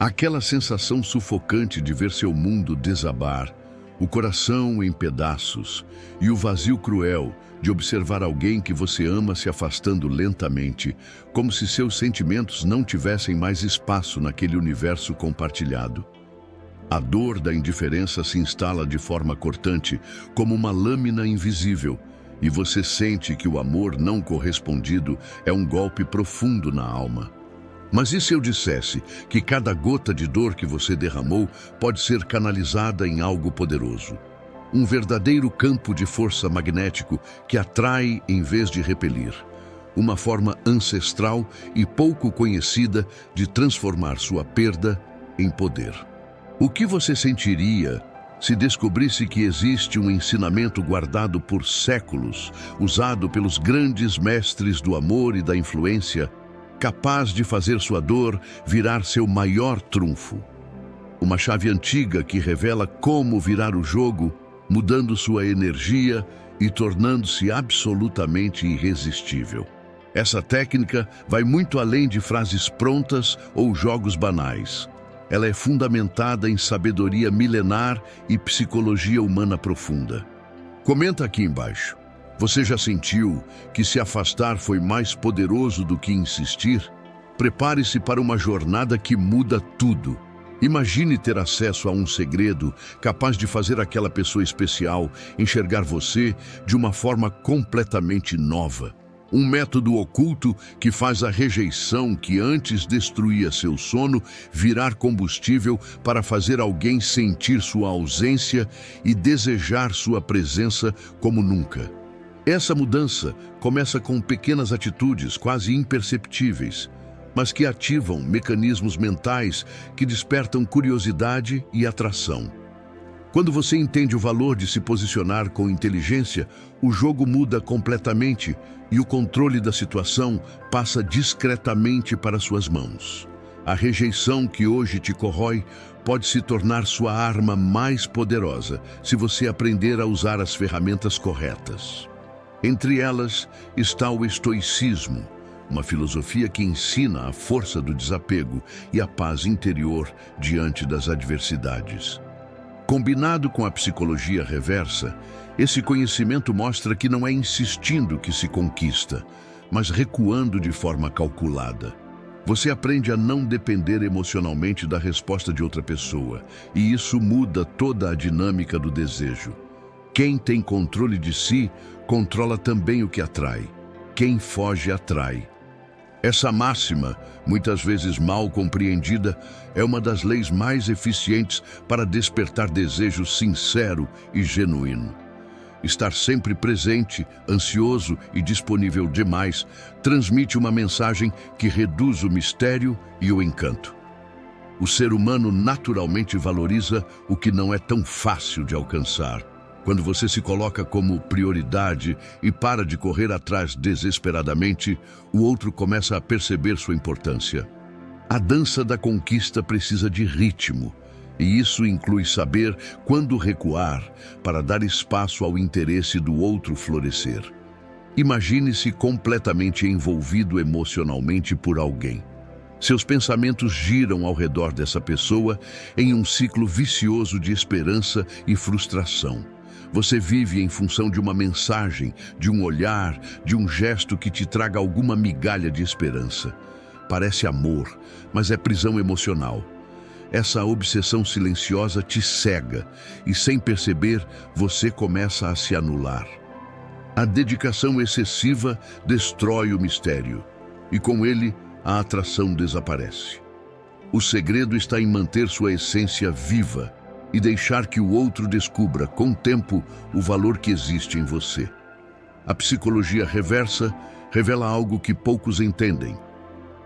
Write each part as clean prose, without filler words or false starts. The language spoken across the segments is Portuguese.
Aquela sensação sufocante de ver seu mundo desabar, o coração em pedaços e o vazio cruel de observar alguém que você ama se afastando lentamente, como se seus sentimentos não tivessem mais espaço naquele universo compartilhado. A dor da indiferença se instala de forma cortante, como uma lâmina invisível, e você sente que o amor não correspondido é um golpe profundo na alma. Mas e se eu dissesse que cada gota de dor que você derramou pode ser canalizada em algo poderoso? Um verdadeiro campo de força magnético que atrai em vez de repelir. Uma forma ancestral e pouco conhecida de transformar sua perda em poder. O que você sentiria se descobrisse que existe um ensinamento guardado por séculos, usado pelos grandes mestres do amor e da influência, capaz de fazer sua dor virar seu maior trunfo? Uma chave antiga que revela como virar o jogo, mudando sua energia e tornando-se absolutamente irresistível. Essa técnica vai muito além de frases prontas ou jogos banais. Ela é fundamentada em sabedoria milenar e psicologia humana profunda. Comenta aqui embaixo. Você já sentiu que se afastar foi mais poderoso do que insistir? Prepare-se para uma jornada que muda tudo. Imagine ter acesso a um segredo capaz de fazer aquela pessoa especial enxergar você de uma forma completamente nova. Um método oculto que faz a rejeição que antes destruía seu sono virar combustível para fazer alguém sentir sua ausência e desejar sua presença como nunca. Essa mudança começa com pequenas atitudes quase imperceptíveis, mas que ativam mecanismos mentais que despertam curiosidade e atração. Quando você entende o valor de se posicionar com inteligência, o jogo muda completamente e o controle da situação passa discretamente para suas mãos. A rejeição que hoje te corrói pode se tornar sua arma mais poderosa se você aprender a usar as ferramentas corretas. Entre elas está o estoicismo, uma filosofia que ensina a força do desapego e a paz interior diante das adversidades. Combinado com a psicologia reversa, esse conhecimento mostra que não é insistindo que se conquista, mas recuando de forma calculada. Você aprende a não depender emocionalmente da resposta de outra pessoa, e isso muda toda a dinâmica do desejo. Quem tem controle de si, controla também o que atrai. Quem foge, atrai. Essa máxima, muitas vezes mal compreendida, é uma das leis mais eficientes para despertar desejo sincero e genuíno. Estar sempre presente, ansioso e disponível demais transmite uma mensagem que reduz o mistério e o encanto. O ser humano naturalmente valoriza o que não é tão fácil de alcançar. Quando você se coloca como prioridade e para de correr atrás desesperadamente, o outro começa a perceber sua importância. A dança da conquista precisa de ritmo, e isso inclui saber quando recuar para dar espaço ao interesse do outro florescer. Imagine-se completamente envolvido emocionalmente por alguém. Seus pensamentos giram ao redor dessa pessoa em um ciclo vicioso de esperança e frustração. Você vive em função de uma mensagem, de um olhar, de um gesto que te traga alguma migalha de esperança. Parece amor, mas é prisão emocional. Essa obsessão silenciosa te cega e, sem perceber, você começa a se anular. A dedicação excessiva destrói o mistério e, com ele, a atração desaparece. O segredo está em manter sua essência viva e deixar que o outro descubra, com o tempo, o valor que existe em você. A psicologia reversa revela algo que poucos entendem.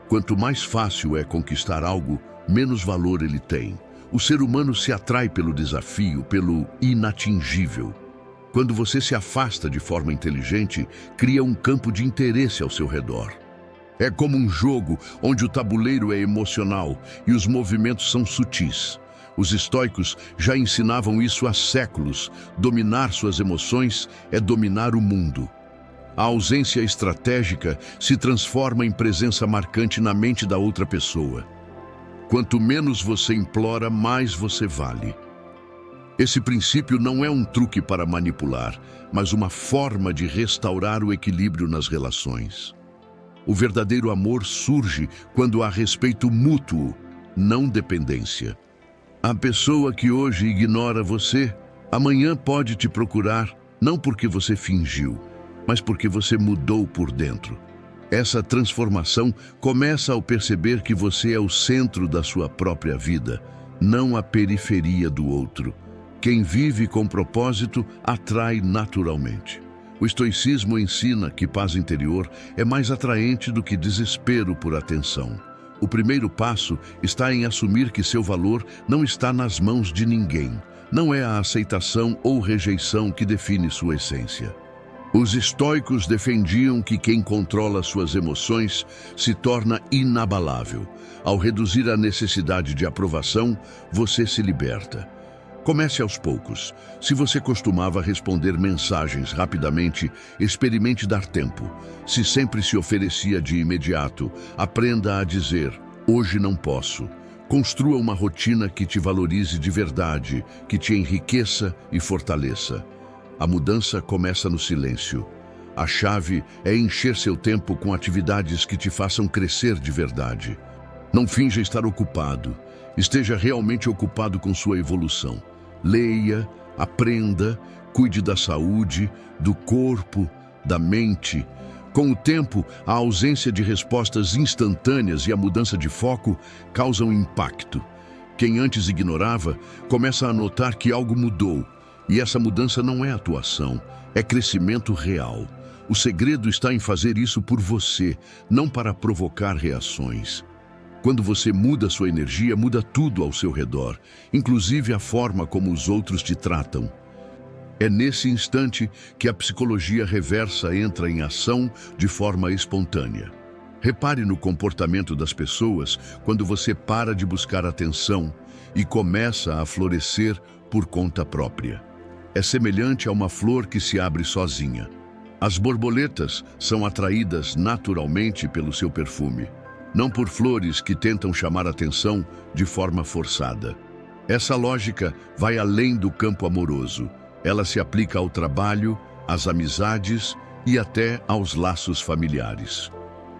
Quanto mais fácil é conquistar algo, menos valor ele tem. O ser humano se atrai pelo desafio, pelo inatingível. Quando você se afasta de forma inteligente, cria um campo de interesse ao seu redor. É como um jogo onde o tabuleiro é emocional e os movimentos são sutis. Os estoicos já ensinavam isso há séculos. Dominar suas emoções é dominar o mundo. A ausência estratégica se transforma em presença marcante na mente da outra pessoa. Quanto menos você implora, mais você vale. Esse princípio não é um truque para manipular, mas uma forma de restaurar o equilíbrio nas relações. O verdadeiro amor surge quando há respeito mútuo, não dependência. A pessoa que hoje ignora você, amanhã pode te procurar, não porque você fingiu, mas porque você mudou por dentro. Essa transformação começa ao perceber que você é o centro da sua própria vida, não a periferia do outro. Quem vive com propósito atrai naturalmente. O estoicismo ensina que paz interior é mais atraente do que desespero por atenção. O primeiro passo está em assumir que seu valor não está nas mãos de ninguém. Não é a aceitação ou rejeição que define sua essência. Os estoicos defendiam que quem controla suas emoções se torna inabalável. Ao reduzir a necessidade de aprovação, você se liberta. Comece aos poucos. Se você costumava responder mensagens rapidamente, experimente dar tempo. Se sempre se oferecia de imediato, aprenda a dizer: hoje não posso. Construa uma rotina que te valorize de verdade, que te enriqueça e fortaleça. A mudança começa no silêncio. A chave é encher seu tempo com atividades que te façam crescer de verdade. Não finja estar ocupado. Esteja realmente ocupado com sua evolução. Leia, aprenda, cuide da saúde, do corpo, da mente. Com o tempo, a ausência de respostas instantâneas e a mudança de foco causam impacto. Quem antes ignorava, começa a notar que algo mudou. E essa mudança não é atuação, é crescimento real. O segredo está em fazer isso por você, não para provocar reações. Quando você muda sua energia, muda tudo ao seu redor, inclusive a forma como os outros te tratam. É nesse instante que a psicologia reversa entra em ação de forma espontânea. Repare no comportamento das pessoas quando você para de buscar atenção e começa a florescer por conta própria. É semelhante a uma flor que se abre sozinha. As borboletas são atraídas naturalmente pelo seu perfume, não por flores que tentam chamar atenção de forma forçada. Essa lógica vai além do campo amoroso. Ela se aplica ao trabalho, às amizades e até aos laços familiares.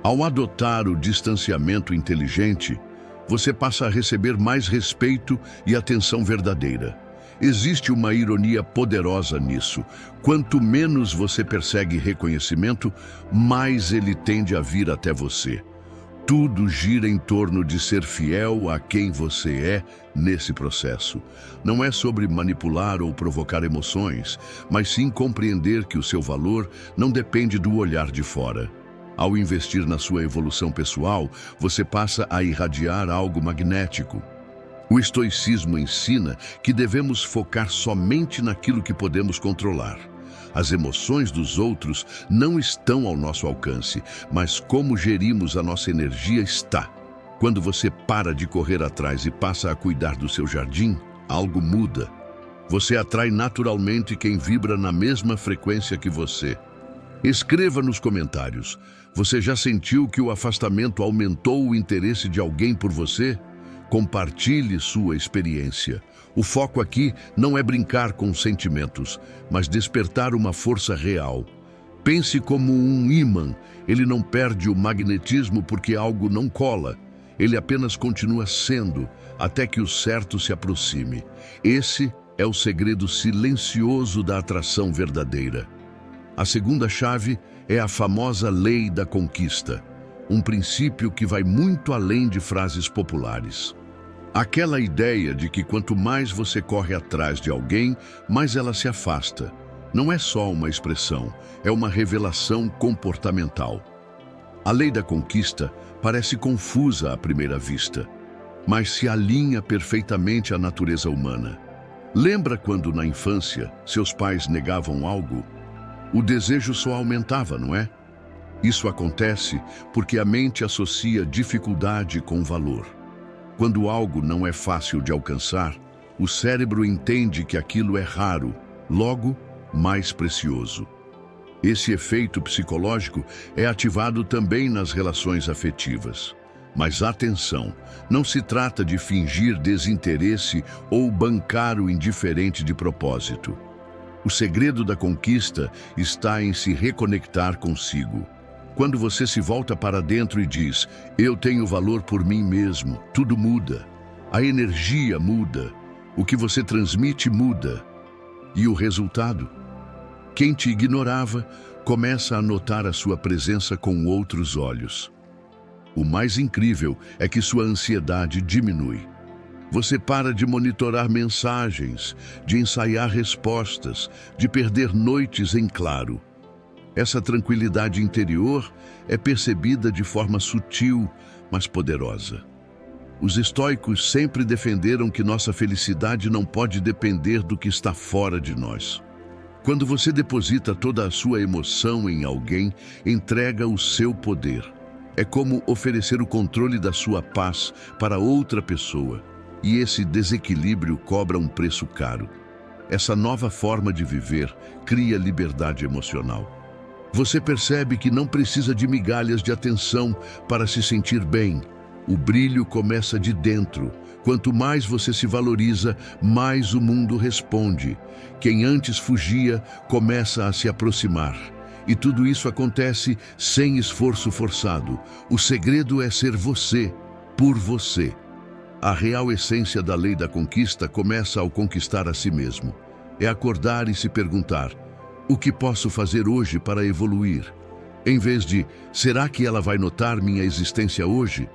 Ao adotar o distanciamento inteligente, você passa a receber mais respeito e atenção verdadeira. Existe uma ironia poderosa nisso. Quanto menos você persegue reconhecimento, mais ele tende a vir até você. Tudo gira em torno de ser fiel a quem você é nesse processo. Não é sobre manipular ou provocar emoções, mas sim compreender que o seu valor não depende do olhar de fora. Ao investir na sua evolução pessoal, você passa a irradiar algo magnético. O estoicismo ensina que devemos focar somente naquilo que podemos controlar. As emoções dos outros não estão ao nosso alcance, mas como gerimos a nossa energia está. Quando você para de correr atrás e passa a cuidar do seu jardim, algo muda. Você atrai naturalmente quem vibra na mesma frequência que você. Escreva nos comentários: você já sentiu que o afastamento aumentou o interesse de alguém por você? Compartilhe sua experiência. O foco aqui não é brincar com sentimentos, mas despertar uma força real. Pense como um ímã. Ele não perde o magnetismo porque algo não cola. Ele apenas continua sendo, até que o certo se aproxime. Esse é o segredo silencioso da atração verdadeira. A segunda chave é a famosa lei da conquista, um princípio que vai muito além de frases populares. Aquela ideia de que quanto mais você corre atrás de alguém, mais ela se afasta. Não é só uma expressão, é uma revelação comportamental. A lei da conquista parece confusa à primeira vista, mas se alinha perfeitamente à natureza humana. Lembra quando, na infância, seus pais negavam algo? O desejo só aumentava, não é? Isso acontece porque a mente associa dificuldade com valor. Quando algo não é fácil de alcançar, o cérebro entende que aquilo é raro, logo, mais precioso. Esse efeito psicológico é ativado também nas relações afetivas. Mas atenção, não se trata de fingir desinteresse ou bancar o indiferente de propósito. O segredo da conquista está em se reconectar consigo. Quando você se volta para dentro e diz, eu tenho valor por mim mesmo, tudo muda. A energia muda, o que você transmite muda. E o resultado? Quem te ignorava começa a notar a sua presença com outros olhos. O mais incrível é que sua ansiedade diminui. Você para de monitorar mensagens, de ensaiar respostas, de perder noites em claro. Essa tranquilidade interior é percebida de forma sutil, mas poderosa. Os estoicos sempre defenderam que nossa felicidade não pode depender do que está fora de nós. Quando você deposita toda a sua emoção em alguém, entrega o seu poder. É como oferecer o controle da sua paz para outra pessoa. E esse desequilíbrio cobra um preço caro. Essa nova forma de viver cria liberdade emocional. Você percebe que não precisa de migalhas de atenção para se sentir bem. O brilho começa de dentro. Quanto mais você se valoriza, mais o mundo responde. Quem antes fugia começa a se aproximar. E tudo isso acontece sem esforço forçado. O segredo é ser você, por você. A real essência da lei da conquista começa ao conquistar a si mesmo. É acordar e se perguntar, o que posso fazer hoje para evoluir? Em vez de, será que ela vai notar minha existência hoje?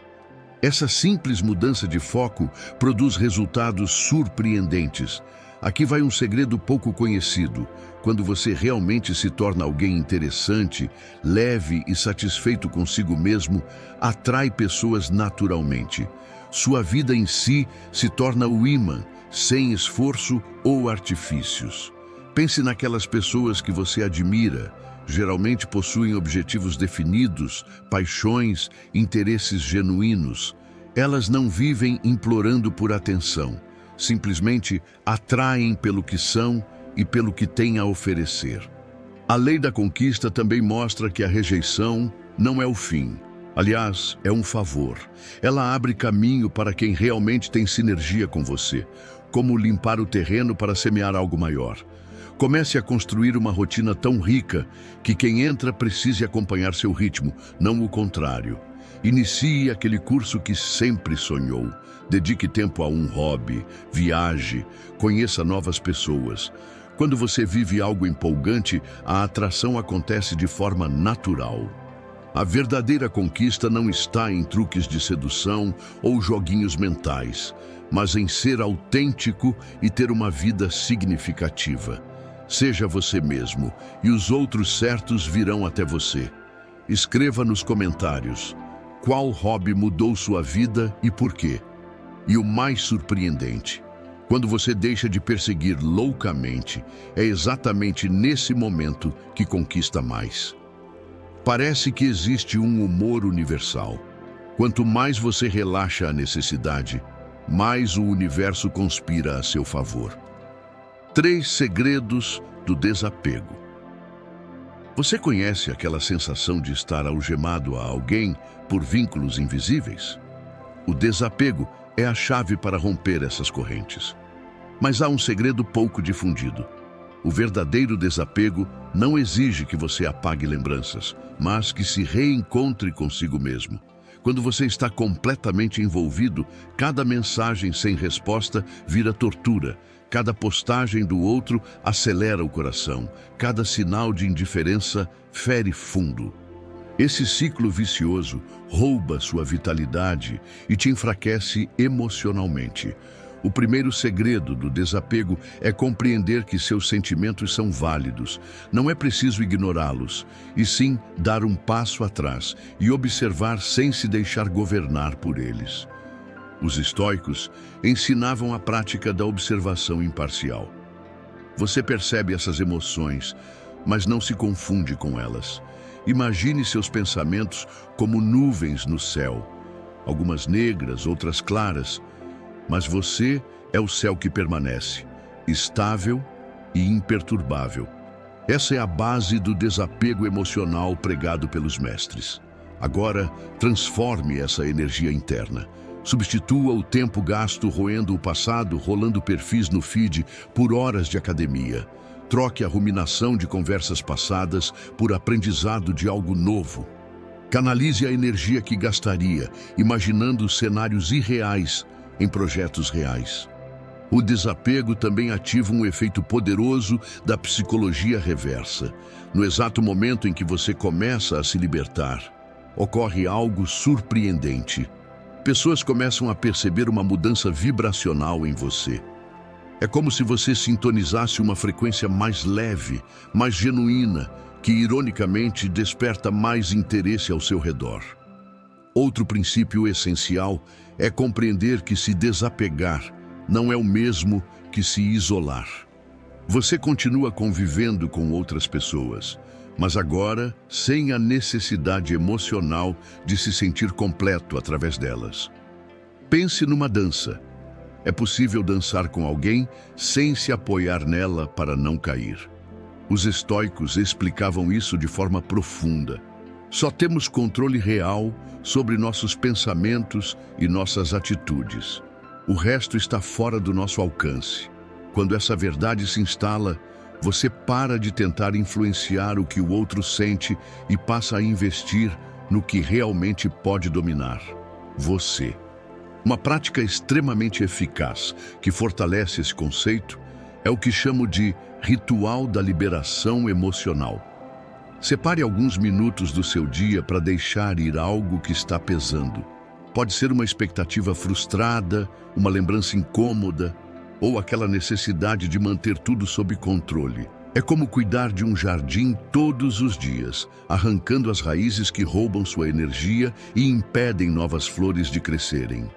Essa simples mudança de foco produz resultados surpreendentes. Aqui vai um segredo pouco conhecido. Quando você realmente se torna alguém interessante, leve e satisfeito consigo mesmo, atrai pessoas naturalmente. Sua vida em si se torna o ímã, sem esforço ou artifícios. Pense naquelas pessoas que você admira. Geralmente possuem objetivos definidos, paixões, interesses genuínos. Elas não vivem implorando por atenção. Simplesmente atraem pelo que são e pelo que têm a oferecer. A lei da conquista também mostra que a rejeição não é o fim. Aliás, é um favor. Ela abre caminho para quem realmente tem sinergia com você, como limpar o terreno para semear algo maior. Comece a construir uma rotina tão rica que quem entra precise acompanhar seu ritmo, não o contrário. Inicie aquele curso que sempre sonhou. Dedique tempo a um hobby, viaje, conheça novas pessoas. Quando você vive algo empolgante, a atração acontece de forma natural. A verdadeira conquista não está em truques de sedução ou joguinhos mentais, mas em ser autêntico e ter uma vida significativa. Seja você mesmo, e os outros certos virão até você. Escreva nos comentários qual hobby mudou sua vida e por quê. E o mais surpreendente, quando você deixa de perseguir loucamente, é exatamente nesse momento que conquista mais. Parece que existe um humor universal. Quanto mais você relaxa a necessidade, mais o universo conspira a seu favor. 3 segredos do desapego. Você conhece aquela sensação de estar algemado a alguém por vínculos invisíveis? O desapego é a chave para romper essas correntes. Mas há um segredo pouco difundido. O verdadeiro desapego não exige que você apague lembranças, mas que se reencontre consigo mesmo. Quando você está completamente envolvido, cada mensagem sem resposta vira tortura. Cada postagem do outro acelera o coração. Cada sinal de indiferença fere fundo. Esse ciclo vicioso rouba sua vitalidade e te enfraquece emocionalmente. O primeiro segredo do desapego é compreender que seus sentimentos são válidos. Não é preciso ignorá-los, e sim dar um passo atrás e observar sem se deixar governar por eles. Os estoicos ensinavam a prática da observação imparcial. Você percebe essas emoções, mas não se confunde com elas. Imagine seus pensamentos como nuvens no céu, algumas negras, outras claras, mas você é o céu que permanece, estável e imperturbável. Essa é a base do desapego emocional pregado pelos mestres. Agora, transforme essa energia interna. Substitua o tempo gasto roendo o passado, rolando perfis no feed por horas de academia. Troque a ruminação de conversas passadas por aprendizado de algo novo. Canalize a energia que gastaria, imaginando cenários irreais em projetos reais. O desapego também ativa um efeito poderoso da psicologia reversa. No exato momento em que você começa a se libertar, ocorre algo surpreendente. Pessoas começam a perceber uma mudança vibracional em você. É como se você sintonizasse uma frequência mais leve, mais genuína, que ironicamente desperta mais interesse ao seu redor. Outro princípio essencial é compreender que se desapegar não é o mesmo que se isolar. Você continua convivendo com outras pessoas, mas agora sem a necessidade emocional de se sentir completo através delas. Pense numa dança. É possível dançar com alguém sem se apoiar nela para não cair. Os estoicos explicavam isso de forma profunda. Só temos controle real sobre nossos pensamentos e nossas atitudes. O resto está fora do nosso alcance. Quando essa verdade se instala, você para de tentar influenciar o que o outro sente e passa a investir no que realmente pode dominar: você. Uma prática extremamente eficaz que fortalece esse conceito é o que chamo de ritual da liberação emocional. Separe alguns minutos do seu dia para deixar ir algo que está pesando. Pode ser uma expectativa frustrada, uma lembrança incômoda ou aquela necessidade de manter tudo sob controle. É como cuidar de um jardim todos os dias, arrancando as raízes que roubam sua energia e impedem novas flores de crescerem.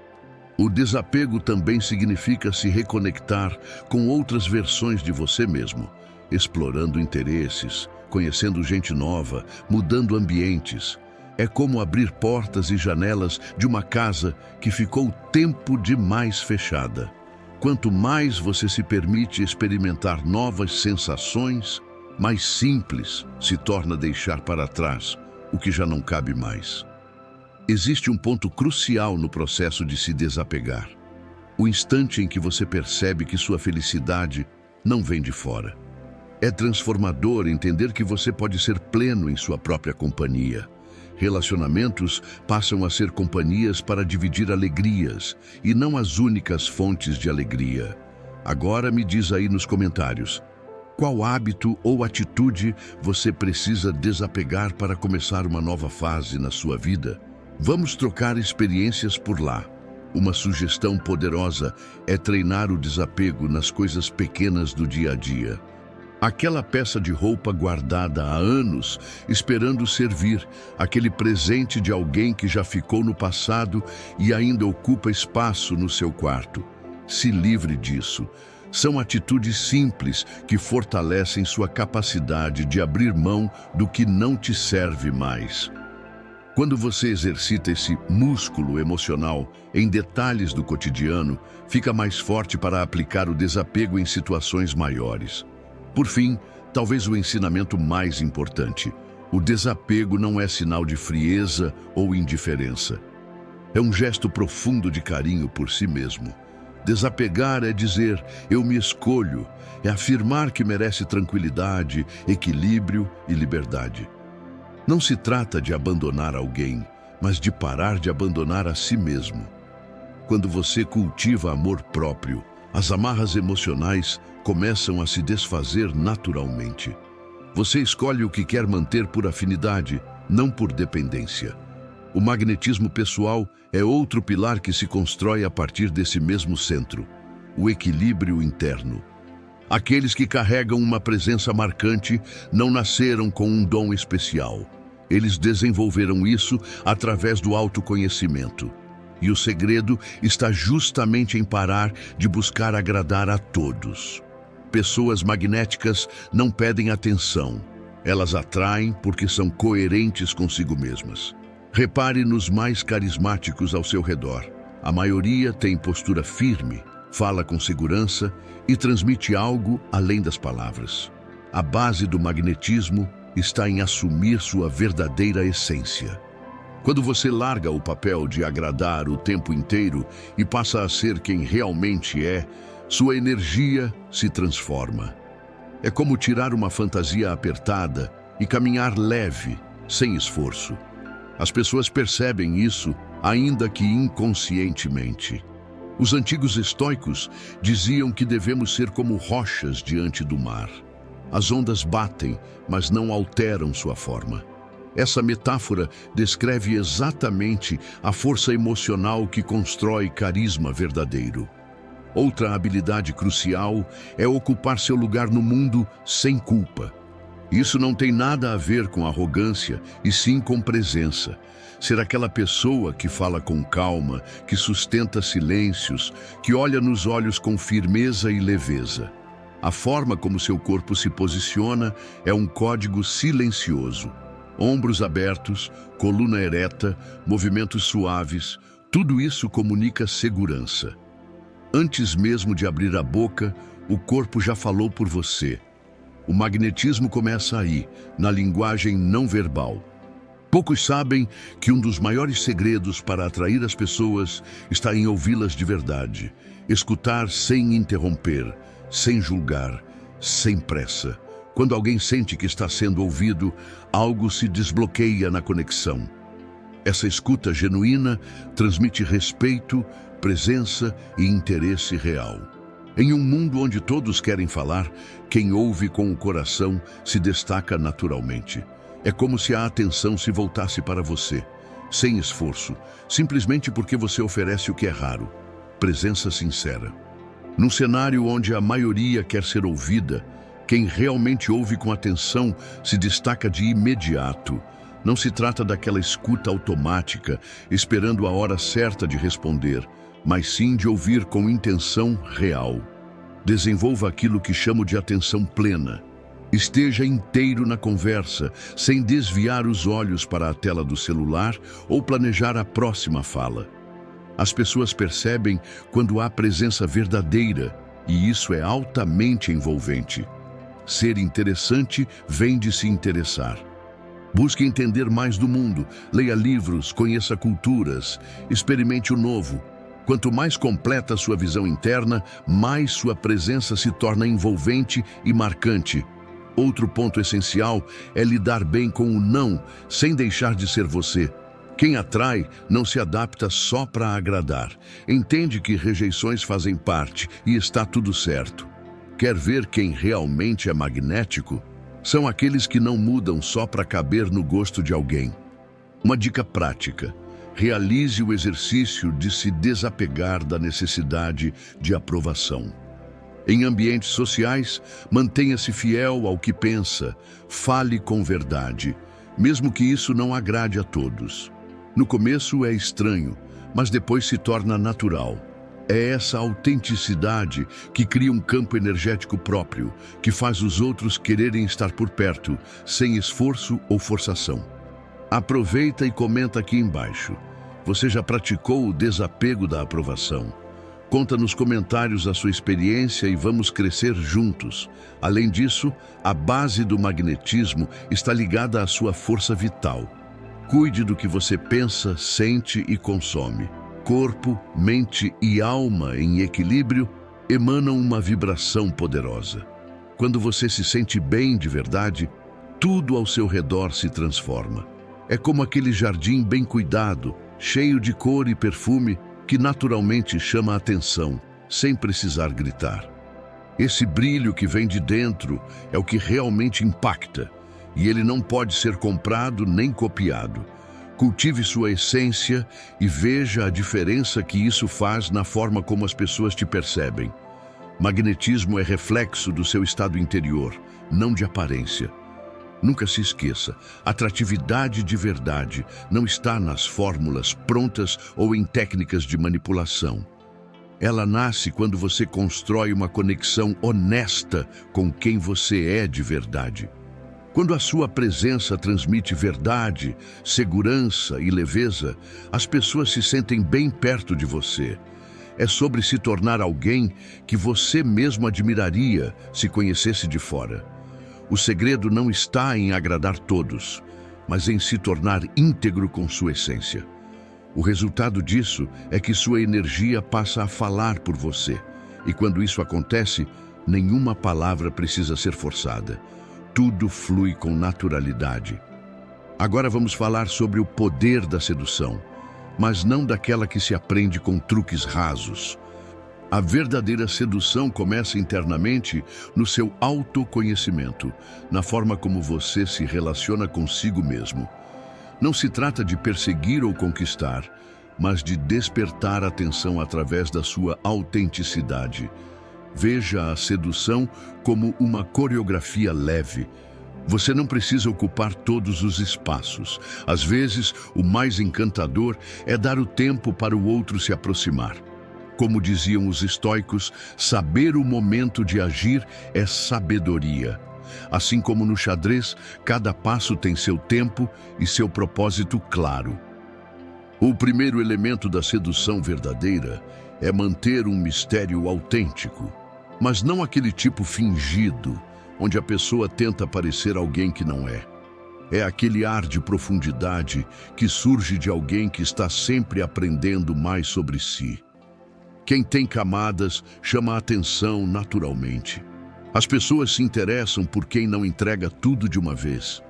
O desapego também significa se reconectar com outras versões de você mesmo, explorando interesses, conhecendo gente nova, mudando ambientes. É como abrir portas e janelas de uma casa que ficou tempo demais fechada. Quanto mais você se permite experimentar novas sensações, mais simples se torna deixar para trás o que já não cabe mais. Existe um ponto crucial no processo de se desapegar: o instante em que você percebe que sua felicidade não vem de fora. É transformador entender que você pode ser pleno em sua própria companhia. Relacionamentos passam a ser companhias para dividir alegrias e não as únicas fontes de alegria. Agora me diz aí nos comentários: qual hábito ou atitude você precisa desapegar para começar uma nova fase na sua vida? Vamos trocar experiências por lá. Uma sugestão poderosa é treinar o desapego nas coisas pequenas do dia a dia. Aquela peça de roupa guardada há anos, esperando servir, aquele presente de alguém que já ficou no passado e ainda ocupa espaço no seu quarto. Se livre disso. São atitudes simples que fortalecem sua capacidade de abrir mão do que não te serve mais. Quando você exercita esse músculo emocional em detalhes do cotidiano, fica mais forte para aplicar o desapego em situações maiores. Por fim, talvez o ensinamento mais importante: o desapego não é sinal de frieza ou indiferença. É um gesto profundo de carinho por si mesmo. Desapegar é dizer: eu me escolho, é afirmar que merece tranquilidade, equilíbrio e liberdade. Não se trata de abandonar alguém, mas de parar de abandonar a si mesmo. Quando você cultiva amor próprio, as amarras emocionais começam a se desfazer naturalmente. Você escolhe o que quer manter por afinidade, não por dependência. O magnetismo pessoal é outro pilar que se constrói a partir desse mesmo centro: o equilíbrio interno. Aqueles que carregam uma presença marcante não nasceram com um dom especial. Eles desenvolveram isso através do autoconhecimento. E o segredo está justamente em parar de buscar agradar a todos. Pessoas magnéticas não pedem atenção. Elas atraem porque são coerentes consigo mesmas. Repare nos mais carismáticos ao seu redor. A maioria tem postura firme, fala com segurança e transmite algo além das palavras. A base do magnetismo está em assumir sua verdadeira essência. Quando você larga o papel de agradar o tempo inteiro e passa a ser quem realmente é, sua energia se transforma. É como tirar uma fantasia apertada e caminhar leve, sem esforço. As pessoas percebem isso, ainda que inconscientemente. Os antigos estoicos diziam que devemos ser como rochas diante do mar. As ondas batem, mas não alteram sua forma. Essa metáfora descreve exatamente a força emocional que constrói carisma verdadeiro. Outra habilidade crucial é ocupar seu lugar no mundo sem culpa. Isso não tem nada a ver com arrogância, e sim com presença. Ser aquela pessoa que fala com calma, que sustenta silêncios, que olha nos olhos com firmeza e leveza. A forma como seu corpo se posiciona é um código silencioso. Ombros abertos, coluna ereta, movimentos suaves, tudo isso comunica segurança. Antes mesmo de abrir a boca, o corpo já falou por você. O magnetismo começa aí, na linguagem não verbal. Poucos sabem que um dos maiores segredos para atrair as pessoas está em ouvi-las de verdade. Escutar sem interromper, sem julgar, sem pressa. Quando alguém sente que está sendo ouvido, algo se desbloqueia na conexão. Essa escuta genuína transmite respeito, presença e interesse real. Em um mundo onde todos querem falar, quem ouve com o coração se destaca naturalmente. É como se a atenção se voltasse para você, sem esforço, simplesmente porque você oferece o que é raro: presença sincera. Num cenário onde a maioria quer ser ouvida, quem realmente ouve com atenção se destaca de imediato. Não se trata daquela escuta automática, esperando a hora certa de responder, mas sim de ouvir com intenção real. Desenvolva aquilo que chamo de atenção plena. Esteja inteiro na conversa, sem desviar os olhos para a tela do celular ou planejar a próxima fala. As pessoas percebem quando há presença verdadeira, e isso é altamente envolvente. Ser interessante vem de se interessar. Busque entender mais do mundo, leia livros, conheça culturas, experimente o novo. Quanto mais completa a sua visão interna, mais sua presença se torna envolvente e marcante. Outro ponto essencial é lidar bem com o não, sem deixar de ser você. Quem atrai não se adapta só para agradar. Entende que rejeições fazem parte e está tudo certo. Quer ver quem realmente é magnético? São aqueles que não mudam só para caber no gosto de alguém. Uma dica prática: realize o exercício de se desapegar da necessidade de aprovação. Em ambientes sociais, mantenha-se fiel ao que pensa, fale com verdade, mesmo que isso não agrade a todos. No começo é estranho, mas depois se torna natural. É essa autenticidade que cria um campo energético próprio, que faz os outros quererem estar por perto, sem esforço ou forçação. Aproveita e comenta aqui embaixo. Você já praticou o desapego da aprovação? Conta nos comentários a sua experiência e vamos crescer juntos. Além disso, a base do magnetismo está ligada à sua força vital. Cuide do que você pensa, sente e consome. Corpo, mente e alma em equilíbrio emanam uma vibração poderosa. Quando você se sente bem de verdade, tudo ao seu redor se transforma. É como aquele jardim bem cuidado, cheio de cor e perfume, que naturalmente chama a atenção, sem precisar gritar. Esse brilho que vem de dentro é o que realmente impacta, e ele não pode ser comprado nem copiado. Cultive sua essência e veja a diferença que isso faz na forma como as pessoas te percebem. Magnetismo é reflexo do seu estado interior, não de aparência. Nunca se esqueça, atratividade de verdade não está nas fórmulas prontas ou em técnicas de manipulação. Ela nasce quando você constrói uma conexão honesta com quem você é de verdade. Quando a sua presença transmite verdade, segurança e leveza, as pessoas se sentem bem perto de você. É sobre se tornar alguém que você mesmo admiraria se conhecesse de fora. O segredo não está em agradar todos, mas em se tornar íntegro com sua essência. O resultado disso é que sua energia passa a falar por você. E quando isso acontece, nenhuma palavra precisa ser forçada. Tudo flui com naturalidade. Agora vamos falar sobre o poder da sedução, mas não daquela que se aprende com truques rasos. A verdadeira sedução começa internamente no seu autoconhecimento, na forma como você se relaciona consigo mesmo. Não se trata de perseguir ou conquistar, mas de despertar atenção através da sua autenticidade. Veja a sedução como uma coreografia leve. Você não precisa ocupar todos os espaços. Às vezes, o mais encantador é dar o tempo para o outro se aproximar. Como diziam os estoicos, saber o momento de agir é sabedoria. Assim como no xadrez, cada passo tem seu tempo e seu propósito claro. O primeiro elemento da sedução verdadeira é manter um mistério autêntico, mas não aquele tipo fingido, onde a pessoa tenta parecer alguém que não é. É aquele ar de profundidade que surge de alguém que está sempre aprendendo mais sobre si. Quem tem camadas chama a atenção naturalmente. As pessoas se interessam por quem não entrega tudo de uma vez.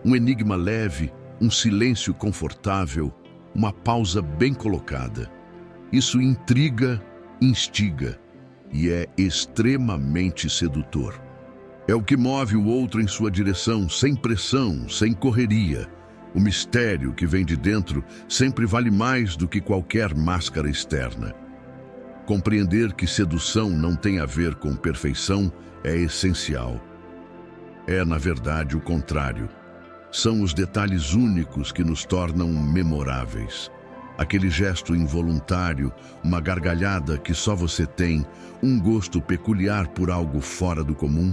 Um enigma leve, um silêncio confortável, uma pausa bem colocada. Isso intriga, instiga e é extremamente sedutor. É o que move o outro em sua direção, sem pressão, sem correria. O mistério que vem de dentro sempre vale mais do que qualquer máscara externa. Compreender que sedução não tem a ver com perfeição é essencial. É, na verdade, o contrário. São os detalhes únicos que nos tornam memoráveis. Aquele gesto involuntário, uma gargalhada que só você tem, um gosto peculiar por algo fora do comum.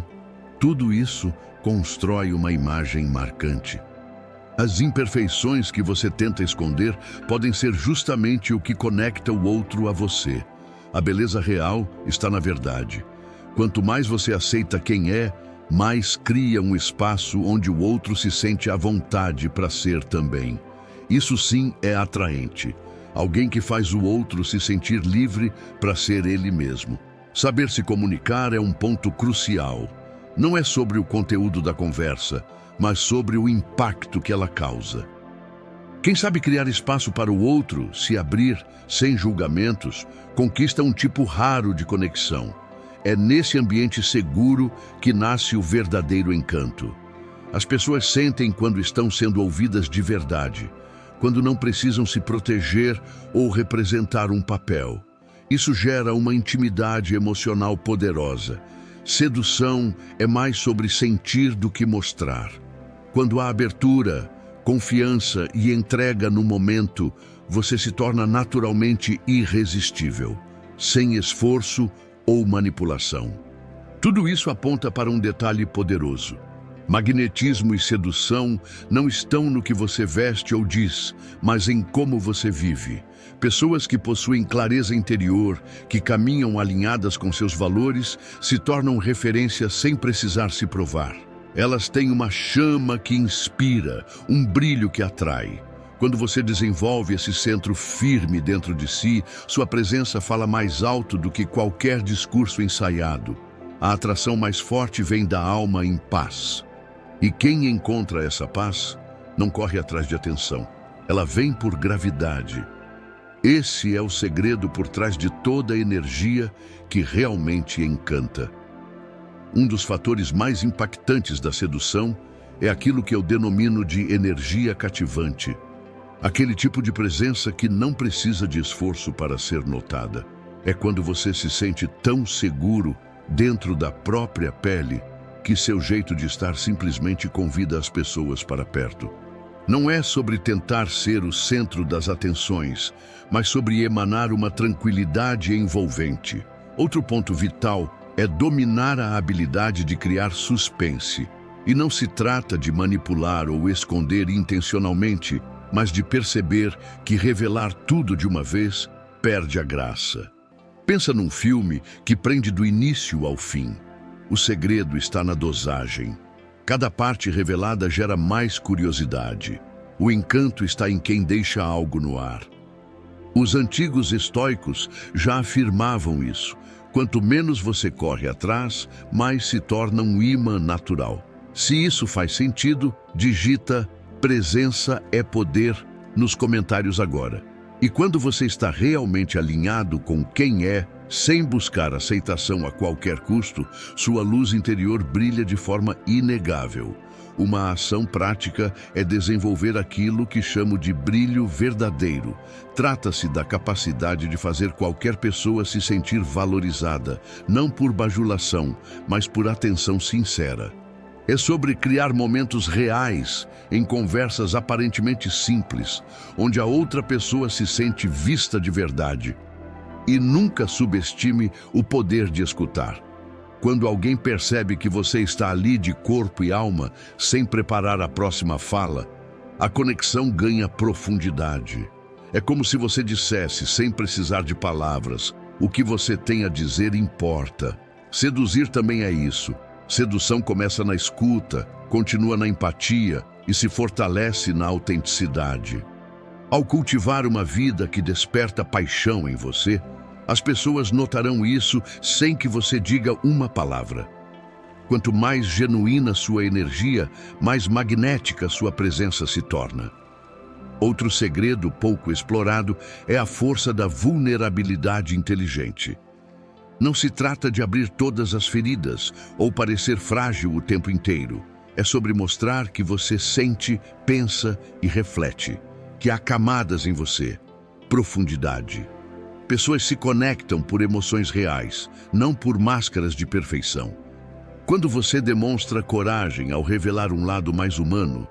Tudo isso constrói uma imagem marcante. As imperfeições que você tenta esconder podem ser justamente o que conecta o outro a você. A beleza real está na verdade. Quanto mais você aceita quem é, mais cria um espaço onde o outro se sente à vontade para ser também. Isso sim é atraente. Alguém que faz o outro se sentir livre para ser ele mesmo. Saber se comunicar é um ponto crucial. Não é sobre o conteúdo da conversa, mas sobre o impacto que ela causa. Quem sabe criar espaço para o outro, se abrir, sem julgamentos, conquista um tipo raro de conexão. É nesse ambiente seguro que nasce o verdadeiro encanto. As pessoas sentem quando estão sendo ouvidas de verdade, quando não precisam se proteger ou representar um papel. Isso gera uma intimidade emocional poderosa. Sedução é mais sobre sentir do que mostrar. Quando há abertura, confiança e entrega no momento, você se torna naturalmente irresistível, sem esforço ou manipulação. Tudo isso aponta para um detalhe poderoso. Magnetismo e sedução não estão no que você veste ou diz, mas em como você vive. Pessoas que possuem clareza interior, que caminham alinhadas com seus valores, se tornam referência sem precisar se provar. Elas têm uma chama que inspira, um brilho que atrai. Quando você desenvolve esse centro firme dentro de si, sua presença fala mais alto do que qualquer discurso ensaiado. A atração mais forte vem da alma em paz. E quem encontra essa paz não corre atrás de atenção. Ela vem por gravidade. Esse é o segredo por trás de toda a energia que realmente encanta. Um dos fatores mais impactantes da sedução é aquilo que eu denomino de energia cativante. Aquele tipo de presença que não precisa de esforço para ser notada. É quando você se sente tão seguro dentro da própria pele que seu jeito de estar simplesmente convida as pessoas para perto. Não é sobre tentar ser o centro das atenções, mas sobre emanar uma tranquilidade envolvente. Outro ponto vital é dominar a habilidade de criar suspense. E não se trata de manipular ou esconder intencionalmente, mas de perceber que revelar tudo de uma vez perde a graça. Pensa num filme que prende do início ao fim. O segredo está na dosagem. Cada parte revelada gera mais curiosidade. O encanto está em quem deixa algo no ar. Os antigos estoicos já afirmavam isso. Quanto menos você corre atrás, mais se torna um imã natural. Se isso faz sentido, digita "presença é poder" nos comentários agora. E quando você está realmente alinhado com quem é, sem buscar aceitação a qualquer custo, sua luz interior brilha de forma inegável. Uma ação prática é desenvolver aquilo que chamo de brilho verdadeiro. Trata-se da capacidade de fazer qualquer pessoa se sentir valorizada, não por bajulação, mas por atenção sincera. É sobre criar momentos reais, em conversas aparentemente simples, onde a outra pessoa se sente vista de verdade. E nunca subestime o poder de escutar. Quando alguém percebe que você está ali de corpo e alma, sem preparar a próxima fala, a conexão ganha profundidade. É como se você dissesse, sem precisar de palavras, o que você tem a dizer importa. Seduzir também é isso. Sedução começa na escuta, continua na empatia e se fortalece na autenticidade. Ao cultivar uma vida que desperta paixão em você, as pessoas notarão isso sem que você diga uma palavra. Quanto mais genuína sua energia, mais magnética sua presença se torna. Outro segredo pouco explorado é a força da vulnerabilidade inteligente. Não se trata de abrir todas as feridas ou parecer frágil o tempo inteiro. É sobre mostrar que você sente, pensa e reflete, que há camadas em você, profundidade. Pessoas se conectam por emoções reais, não por máscaras de perfeição. Quando você demonstra coragem ao revelar um lado mais humano,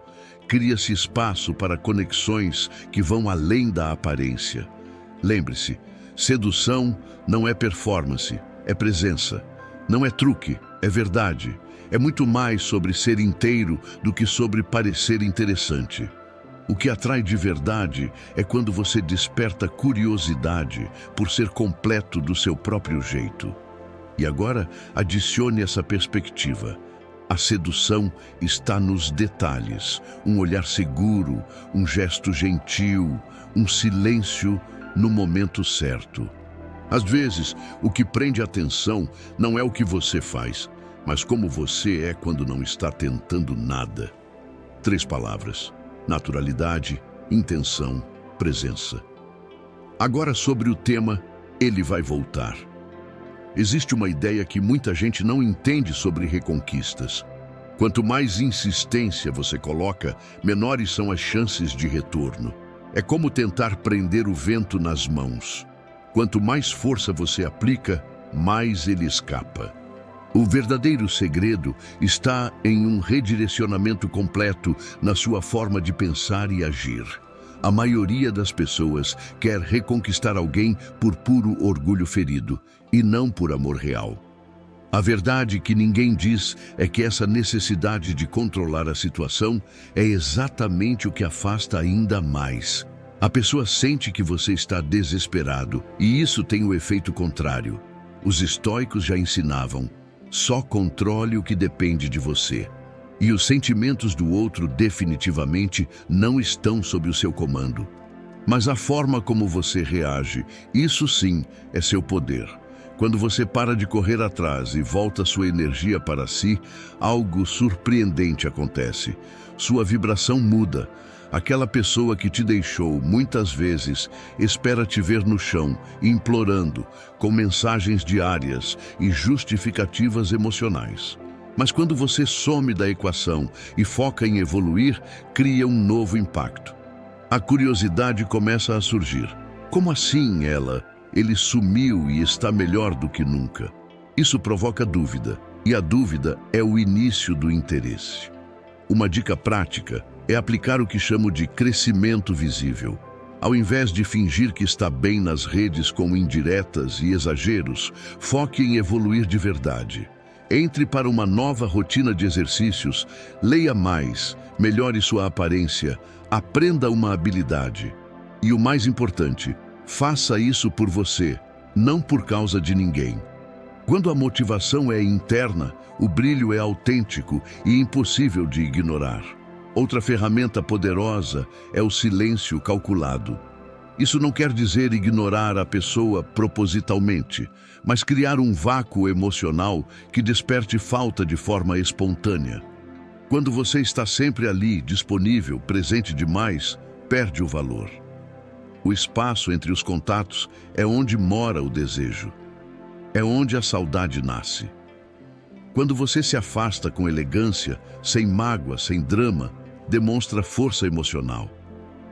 cria-se espaço para conexões que vão além da aparência. Lembre-se, sedução não é performance, é presença. Não é truque, é verdade. É muito mais sobre ser inteiro do que sobre parecer interessante. O que atrai de verdade é quando você desperta curiosidade por ser completo do seu próprio jeito. E agora, adicione essa perspectiva. A sedução está nos detalhes. Um olhar seguro, um gesto gentil, um silêncio no momento certo. Às vezes, o que prende a atenção não é o que você faz, mas como você é quando não está tentando nada. 3 palavras: naturalidade, intenção, presença. Agora sobre o tema "Ele vai voltar". Existe uma ideia que muita gente não entende sobre reconquistas. Quanto mais insistência você coloca, menores são as chances de retorno. É como tentar prender o vento nas mãos. Quanto mais força você aplica, mais ele escapa. O verdadeiro segredo está em um redirecionamento completo na sua forma de pensar e agir. A maioria das pessoas quer reconquistar alguém por puro orgulho ferido, e não por amor real. A verdade que ninguém diz é que essa necessidade de controlar a situação é exatamente o que afasta ainda mais. A pessoa sente que você está desesperado, e isso tem o efeito contrário. Os estoicos já ensinavam: só controle o que depende de você. E os sentimentos do outro definitivamente não estão sob o seu comando. Mas a forma como você reage, isso sim é seu poder. Quando você para de correr atrás e volta sua energia para si, algo surpreendente acontece. Sua vibração muda. Aquela pessoa que te deixou, muitas vezes, espera te ver no chão, implorando, com mensagens diárias e justificativas emocionais. Mas quando você some da equação e foca em evoluir, cria um novo impacto. A curiosidade começa a surgir. Como assim ele sumiu e está melhor do que nunca? Isso provoca dúvida, e a dúvida é o início do interesse. Uma dica prática é aplicar o que chamo de crescimento visível. Ao invés de fingir que está bem nas redes com indiretas e exageros, foque em evoluir de verdade. Entre para uma nova rotina de exercícios, leia mais, melhore sua aparência, aprenda uma habilidade. E o mais importante, faça isso por você, não por causa de ninguém. Quando a motivação é interna, o brilho é autêntico e impossível de ignorar. Outra ferramenta poderosa é o silêncio calculado. Isso não quer dizer ignorar a pessoa propositalmente, mas criar um vácuo emocional que desperte falta de forma espontânea. Quando você está sempre ali, disponível, presente demais, perde o valor. O espaço entre os contatos é onde mora o desejo. É onde a saudade nasce. Quando você se afasta com elegância, sem mágoa, sem drama, demonstra força emocional.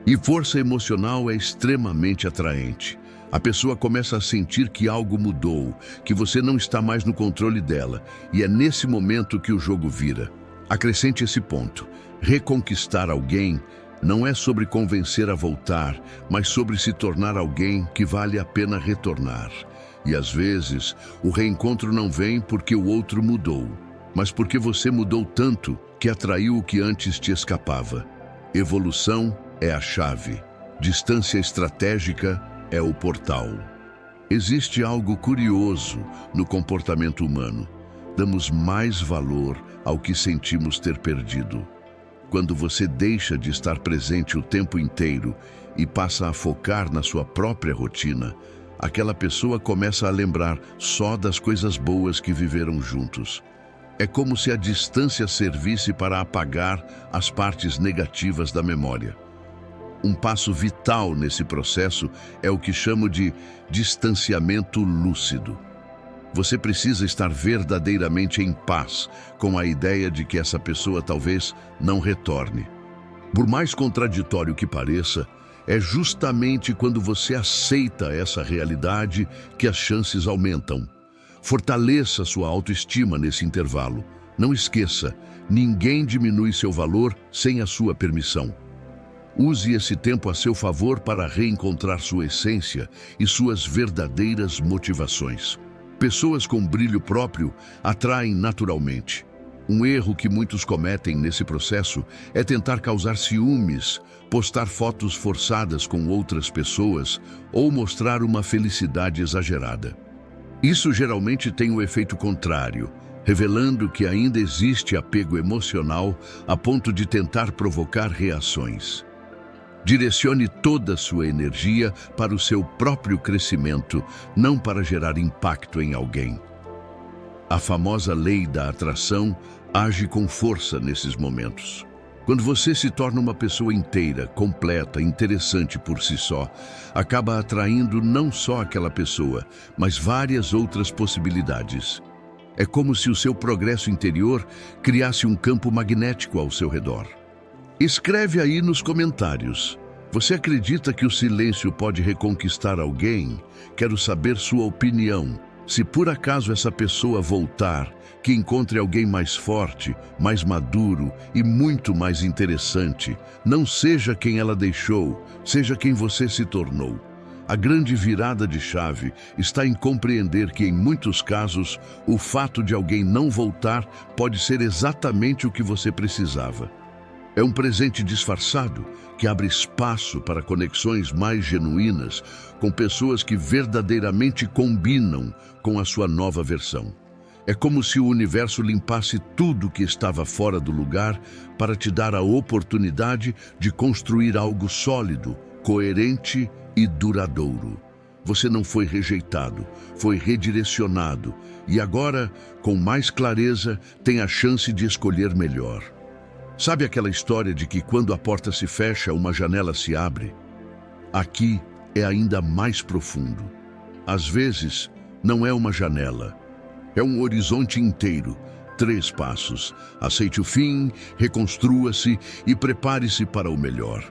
E força emocional é extremamente atraente. A pessoa começa a sentir que algo mudou, que você não está mais no controle dela, e é nesse momento que o jogo vira. Acrescente esse ponto: reconquistar alguém não é sobre convencer a voltar, mas sobre se tornar alguém que vale a pena retornar. E às vezes, o reencontro não vem porque o outro mudou, mas porque você mudou tanto que atraiu o que antes te escapava. Evolução é a chave. Distância estratégica é o portal. Existe algo curioso no comportamento humano. Damos mais valor ao que sentimos ter perdido. Quando você deixa de estar presente o tempo inteiro e passa a focar na sua própria rotina, aquela pessoa começa a lembrar só das coisas boas que viveram juntos. É como se a distância servisse para apagar as partes negativas da memória. Um passo vital nesse processo é o que chamo de distanciamento lúcido. Você precisa estar verdadeiramente em paz com a ideia de que essa pessoa talvez não retorne. Por mais contraditório que pareça, é justamente quando você aceita essa realidade que as chances aumentam. Fortaleça sua autoestima nesse intervalo. Não esqueça, ninguém diminui seu valor sem a sua permissão. Use esse tempo a seu favor para reencontrar sua essência e suas verdadeiras motivações. Pessoas com brilho próprio atraem naturalmente. Um erro que muitos cometem nesse processo é tentar causar ciúmes, postar fotos forçadas com outras pessoas ou mostrar uma felicidade exagerada. Isso geralmente tem o efeito contrário, revelando que ainda existe apego emocional a ponto de tentar provocar reações. Direcione toda a sua energia para o seu próprio crescimento, não para gerar impacto em alguém. A famosa lei da atração age com força nesses momentos. Quando você se torna uma pessoa inteira, completa, interessante por si só, acaba atraindo não só aquela pessoa, mas várias outras possibilidades. É como se o seu progresso interior criasse um campo magnético ao seu redor. Escreve aí nos comentários. Você acredita que o silêncio pode reconquistar alguém? Quero saber sua opinião. Se por acaso essa pessoa voltar, que encontre alguém mais forte, mais maduro e muito mais interessante. Não seja quem ela deixou, seja quem você se tornou. A grande virada de chave está em compreender que, em muitos casos, o fato de alguém não voltar pode ser exatamente o que você precisava. É um presente disfarçado que abre espaço para conexões mais genuínas com pessoas que verdadeiramente combinam com a sua nova versão. É como se o universo limpasse tudo que estava fora do lugar para te dar a oportunidade de construir algo sólido, coerente e duradouro. Você não foi rejeitado, foi redirecionado e agora, com mais clareza, tem a chance de escolher melhor. Sabe aquela história de que quando a porta se fecha, uma janela se abre? Aqui é ainda mais profundo. Às vezes, não é uma janela. É um horizonte inteiro, 3 passos. Aceite o fim, reconstrua-se e prepare-se para o melhor.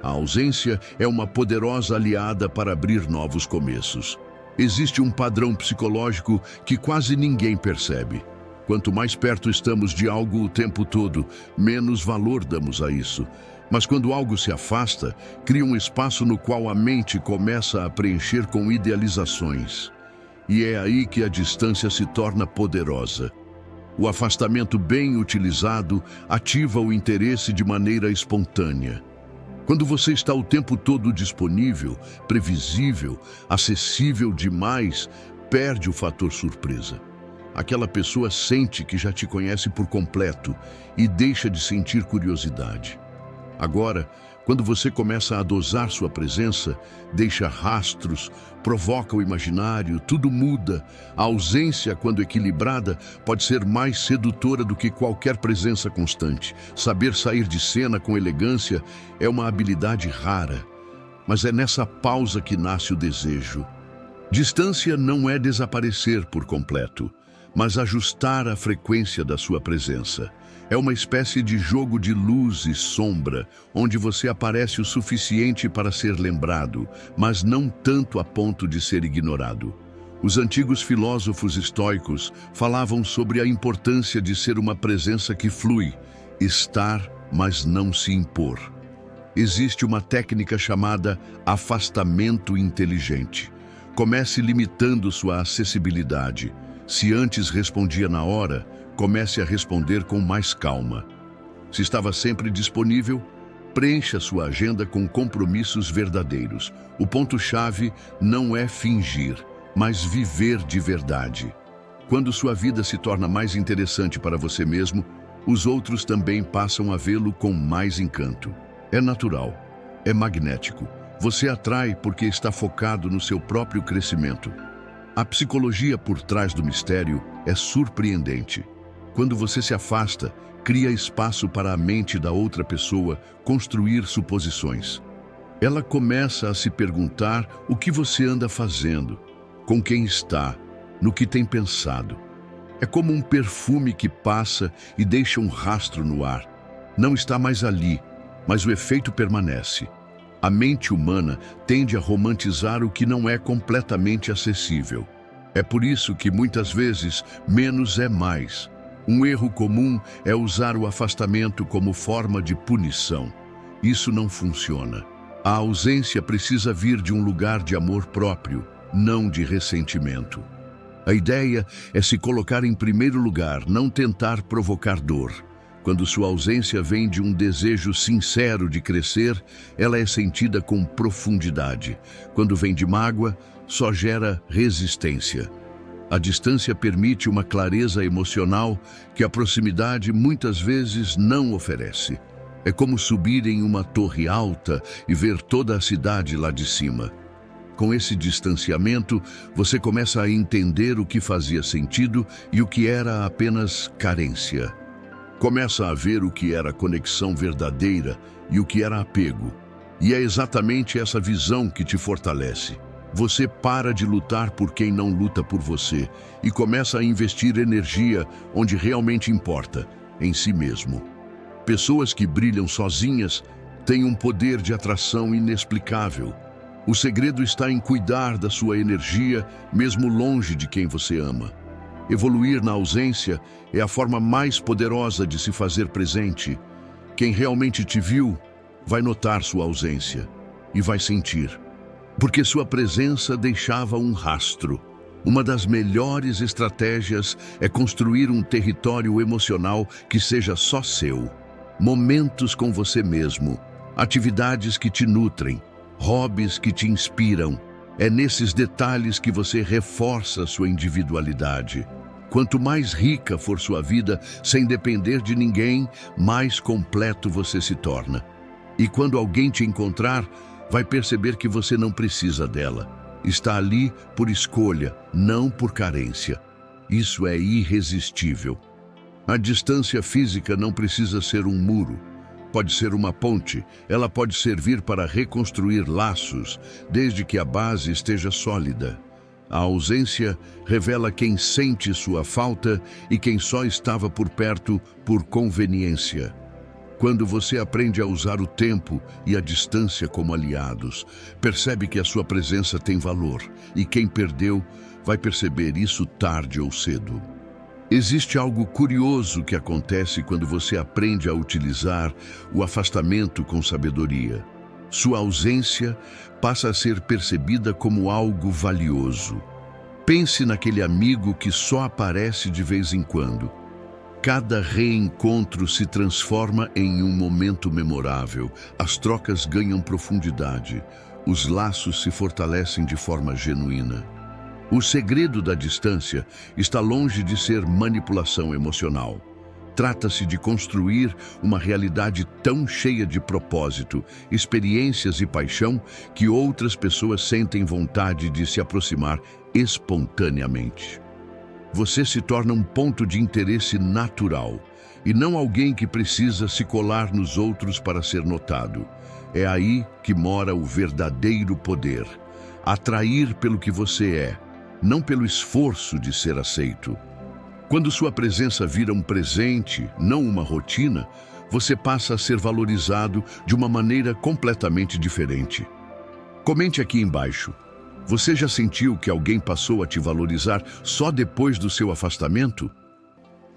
A ausência é uma poderosa aliada para abrir novos começos. Existe um padrão psicológico que quase ninguém percebe. Quanto mais perto estamos de algo o tempo todo, menos valor damos a isso. Mas quando algo se afasta, cria um espaço no qual a mente começa a preencher com idealizações. E é aí que a distância se torna poderosa. O afastamento bem utilizado ativa o interesse de maneira espontânea. Quando você está o tempo todo disponível, previsível, acessível demais, perde o fator surpresa. Aquela pessoa sente que já te conhece por completo e deixa de sentir curiosidade. Agora, quando você começa a dosar sua presença, deixa rastros, provoca o imaginário, tudo muda. A ausência, quando equilibrada, pode ser mais sedutora do que qualquer presença constante. Saber sair de cena com elegância é uma habilidade rara, mas é nessa pausa que nasce o desejo. Distância não é desaparecer por completo, mas ajustar a frequência da sua presença. É uma espécie de jogo de luz e sombra, onde você aparece o suficiente para ser lembrado, mas não tanto a ponto de ser ignorado. Os antigos filósofos estoicos falavam sobre a importância de ser uma presença que flui, estar, mas não se impor. Existe uma técnica chamada afastamento inteligente. Comece limitando sua acessibilidade. Se antes respondia na hora, comece a responder com mais calma. Se estava sempre disponível, preencha sua agenda com compromissos verdadeiros. O ponto-chave não é fingir, mas viver de verdade. Quando sua vida se torna mais interessante para você mesmo, os outros também passam a vê-lo com mais encanto. É natural, é magnético. Você atrai porque está focado no seu próprio crescimento. A psicologia por trás do mistério é surpreendente. Quando você se afasta, cria espaço para a mente da outra pessoa construir suposições. Ela começa a se perguntar o que você anda fazendo, com quem está, no que tem pensado. É como um perfume que passa e deixa um rastro no ar. Não está mais ali, mas o efeito permanece. A mente humana tende a romantizar o que não é completamente acessível. É por isso que muitas vezes menos é mais. Um erro comum é usar o afastamento como forma de punição. Isso não funciona. A ausência precisa vir de um lugar de amor próprio, não de ressentimento. A ideia é se colocar em primeiro lugar, não tentar provocar dor. Quando sua ausência vem de um desejo sincero de crescer, ela é sentida com profundidade. Quando vem de mágoa, só gera resistência. A distância permite uma clareza emocional que a proximidade muitas vezes não oferece. É como subir em uma torre alta e ver toda a cidade lá de cima. Com esse distanciamento, você começa a entender o que fazia sentido e o que era apenas carência. Começa a ver o que era conexão verdadeira e o que era apego. E é exatamente essa visão que te fortalece. Você para de lutar por quem não luta por você e começa a investir energia onde realmente importa, em si mesmo. Pessoas que brilham sozinhas têm um poder de atração inexplicável. O segredo está em cuidar da sua energia, mesmo longe de quem você ama. Evoluir na ausência é a forma mais poderosa de se fazer presente. Quem realmente te viu vai notar sua ausência e vai sentir, porque sua presença deixava um rastro. Uma das melhores estratégias é construir um território emocional que seja só seu. Momentos com você mesmo, atividades que te nutrem, hobbies que te inspiram. É nesses detalhes que você reforça sua individualidade. Quanto mais rica for sua vida, sem depender de ninguém, mais completo você se torna. E quando alguém te encontrar, vai perceber que você não precisa dela. Está ali por escolha, não por carência. Isso é irresistível. A distância física não precisa ser um muro. Pode ser uma ponte, ela pode servir para reconstruir laços, desde que a base esteja sólida. A ausência revela quem sente sua falta e quem só estava por perto por conveniência. Quando você aprende a usar o tempo e a distância como aliados, percebe que a sua presença tem valor e quem perdeu vai perceber isso tarde ou cedo. Existe algo curioso que acontece quando você aprende a utilizar o afastamento com sabedoria. Sua ausência passa a ser percebida como algo valioso. Pense naquele amigo que só aparece de vez em quando. Cada reencontro se transforma em um momento memorável. As trocas ganham profundidade. Os laços se fortalecem de forma genuína. O segredo da distância está longe de ser manipulação emocional. Trata-se de construir uma realidade tão cheia de propósito, experiências e paixão que outras pessoas sentem vontade de se aproximar espontaneamente. Você se torna um ponto de interesse natural e não alguém que precisa se colar nos outros para ser notado. É aí que mora o verdadeiro poder. Atrair pelo que você é, não pelo esforço de ser aceito. Quando sua presença vira um presente, não uma rotina, você passa a ser valorizado de uma maneira completamente diferente. Comente aqui embaixo. Você já sentiu que alguém passou a te valorizar só depois do seu afastamento?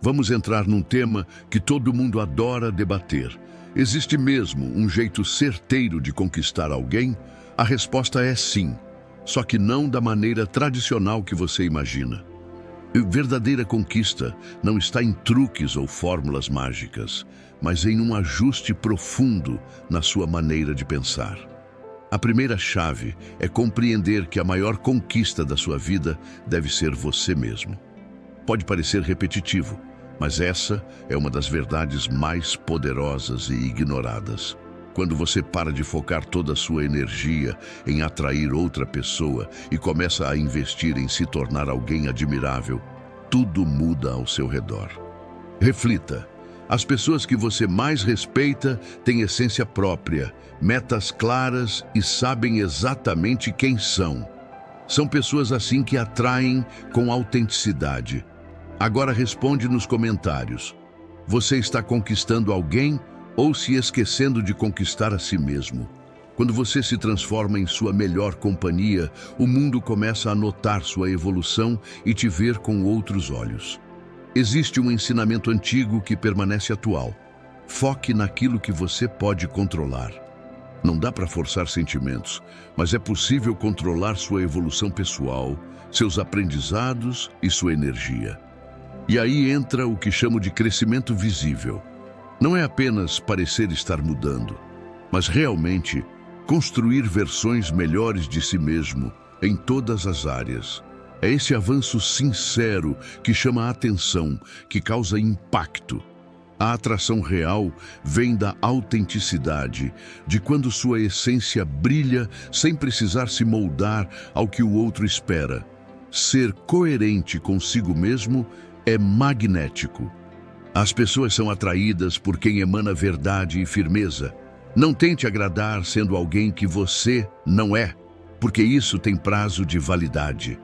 Vamos entrar num tema que todo mundo adora debater. Existe mesmo um jeito certeiro de conquistar alguém? A resposta é sim, só que não da maneira tradicional que você imagina. Verdadeira conquista não está em truques ou fórmulas mágicas, mas em um ajuste profundo na sua maneira de pensar. A primeira chave é compreender que a maior conquista da sua vida deve ser você mesmo. Pode parecer repetitivo, mas essa é uma das verdades mais poderosas e ignoradas. Quando você para de focar toda a sua energia em atrair outra pessoa e começa a investir em se tornar alguém admirável, tudo muda ao seu redor. Reflita. As pessoas que você mais respeita têm essência própria, metas claras e sabem exatamente quem são. São pessoas assim que atraem com autenticidade. Agora responde nos comentários. Você está conquistando alguém ou se esquecendo de conquistar a si mesmo? Quando você se transforma em sua melhor companhia, o mundo começa a notar sua evolução e te ver com outros olhos. Existe um ensinamento antigo que permanece atual. Foque naquilo que você pode controlar. Não dá para forçar sentimentos, mas é possível controlar sua evolução pessoal, seus aprendizados e sua energia. E aí entra o que chamo de crescimento visível. Não é apenas parecer estar mudando, mas realmente construir versões melhores de si mesmo em todas as áreas. É esse avanço sincero que chama a atenção, que causa impacto. A atração real vem da autenticidade, de quando sua essência brilha sem precisar se moldar ao que o outro espera. Ser coerente consigo mesmo é magnético. As pessoas são atraídas por quem emana verdade e firmeza. Não tente agradar sendo alguém que você não é, porque isso tem prazo de validade.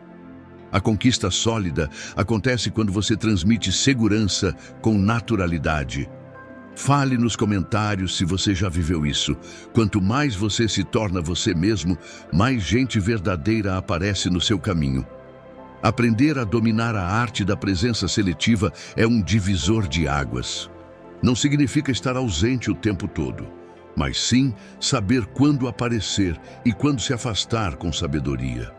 A conquista sólida acontece quando você transmite segurança com naturalidade. Fale nos comentários se você já viveu isso. Quanto mais você se torna você mesmo, mais gente verdadeira aparece no seu caminho. Aprender a dominar a arte da presença seletiva é um divisor de águas. Não significa estar ausente o tempo todo, mas sim saber quando aparecer e quando se afastar com sabedoria.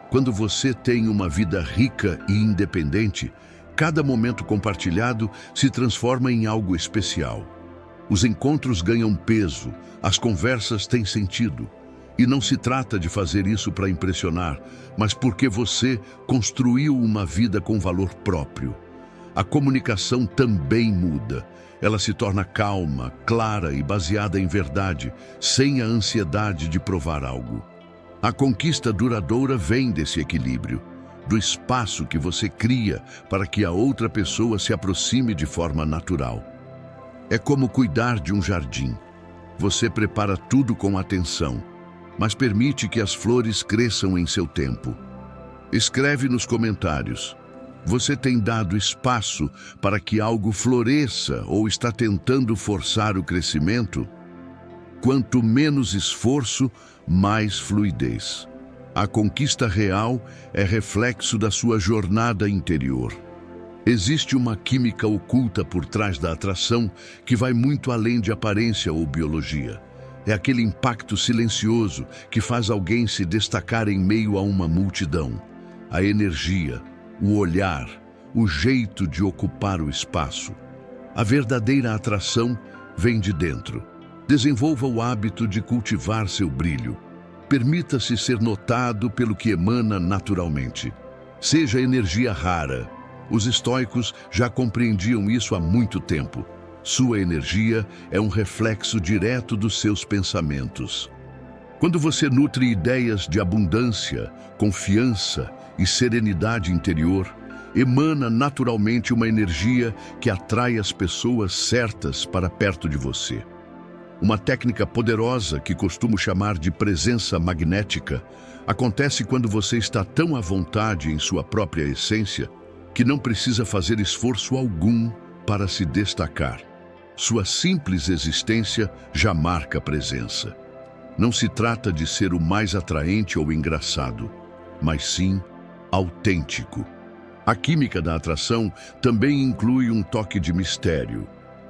Quando você tem uma vida rica e independente, cada momento compartilhado se transforma em algo especial. Os encontros ganham peso, as conversas têm sentido. E não se trata de fazer isso para impressionar, mas porque você construiu uma vida com valor próprio. A comunicação também muda. Ela se torna calma, clara e baseada em verdade, sem a ansiedade de provar algo. A conquista duradoura vem desse equilíbrio, do espaço que você cria para que a outra pessoa se aproxime de forma natural. É como cuidar de um jardim. Você prepara tudo com atenção, mas permite que as flores cresçam em seu tempo. Escreve nos comentários. Você tem dado espaço para que algo floresça ou está tentando forçar o crescimento? Quanto menos esforço, mais fluidez. A conquista real é reflexo da sua jornada interior. Existe uma química oculta por trás da atração que vai muito além de aparência ou biologia. É aquele impacto silencioso que faz alguém se destacar em meio a uma multidão. A energia, o olhar, o jeito de ocupar o espaço. A verdadeira atração vem de dentro. Desenvolva o hábito de cultivar seu brilho. Permita-se ser notado pelo que emana naturalmente. Seja energia rara. Os estoicos já compreendiam isso há muito tempo. Sua energia é um reflexo direto dos seus pensamentos. Quando você nutre ideias de abundância, confiança e serenidade interior, emana naturalmente uma energia que atrai as pessoas certas para perto de você. Uma técnica poderosa que costumo chamar de presença magnética acontece quando você está tão à vontade em sua própria essência que não precisa fazer esforço algum para se destacar. Sua simples existência já marca presença. Não se trata de ser o mais atraente ou engraçado, mas sim autêntico. A química da atração também inclui um toque de mistério,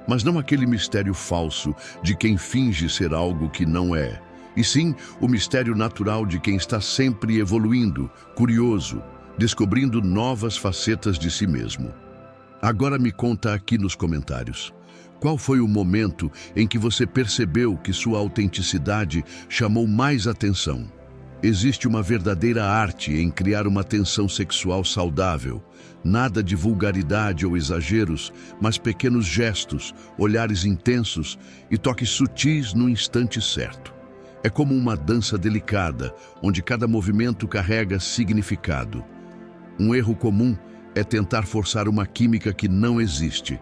mas não aquele mistério falso de quem finge ser algo que não é, e sim o mistério natural de quem está sempre evoluindo, curioso, descobrindo novas facetas de si mesmo. Agora me conta aqui nos comentários. Qual foi o momento em que você percebeu que sua autenticidade chamou mais atenção? Existe uma verdadeira arte em criar uma tensão sexual saudável. Nada de vulgaridade ou exageros, mas pequenos gestos, olhares intensos e toques sutis no instante certo. É como uma dança delicada, onde cada movimento carrega significado. Um erro comum é tentar forçar uma química que não existe.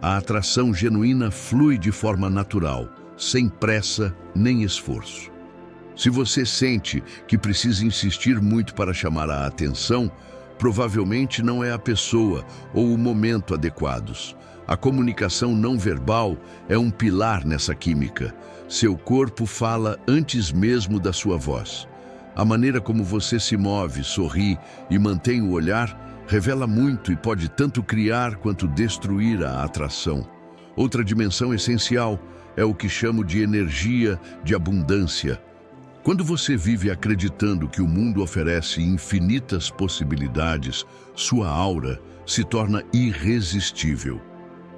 A atração genuína flui de forma natural, sem pressa nem esforço. Se você sente que precisa insistir muito para chamar a atenção, provavelmente não é a pessoa ou o momento adequados. A comunicação não verbal é um pilar nessa química. Seu corpo fala antes mesmo da sua voz. A maneira como você se move, sorri e mantém o olhar revela muito e pode tanto criar quanto destruir a atração. Outra dimensão essencial é o que chamo de energia de abundância. Quando você vive acreditando que o mundo oferece infinitas possibilidades, sua aura se torna irresistível.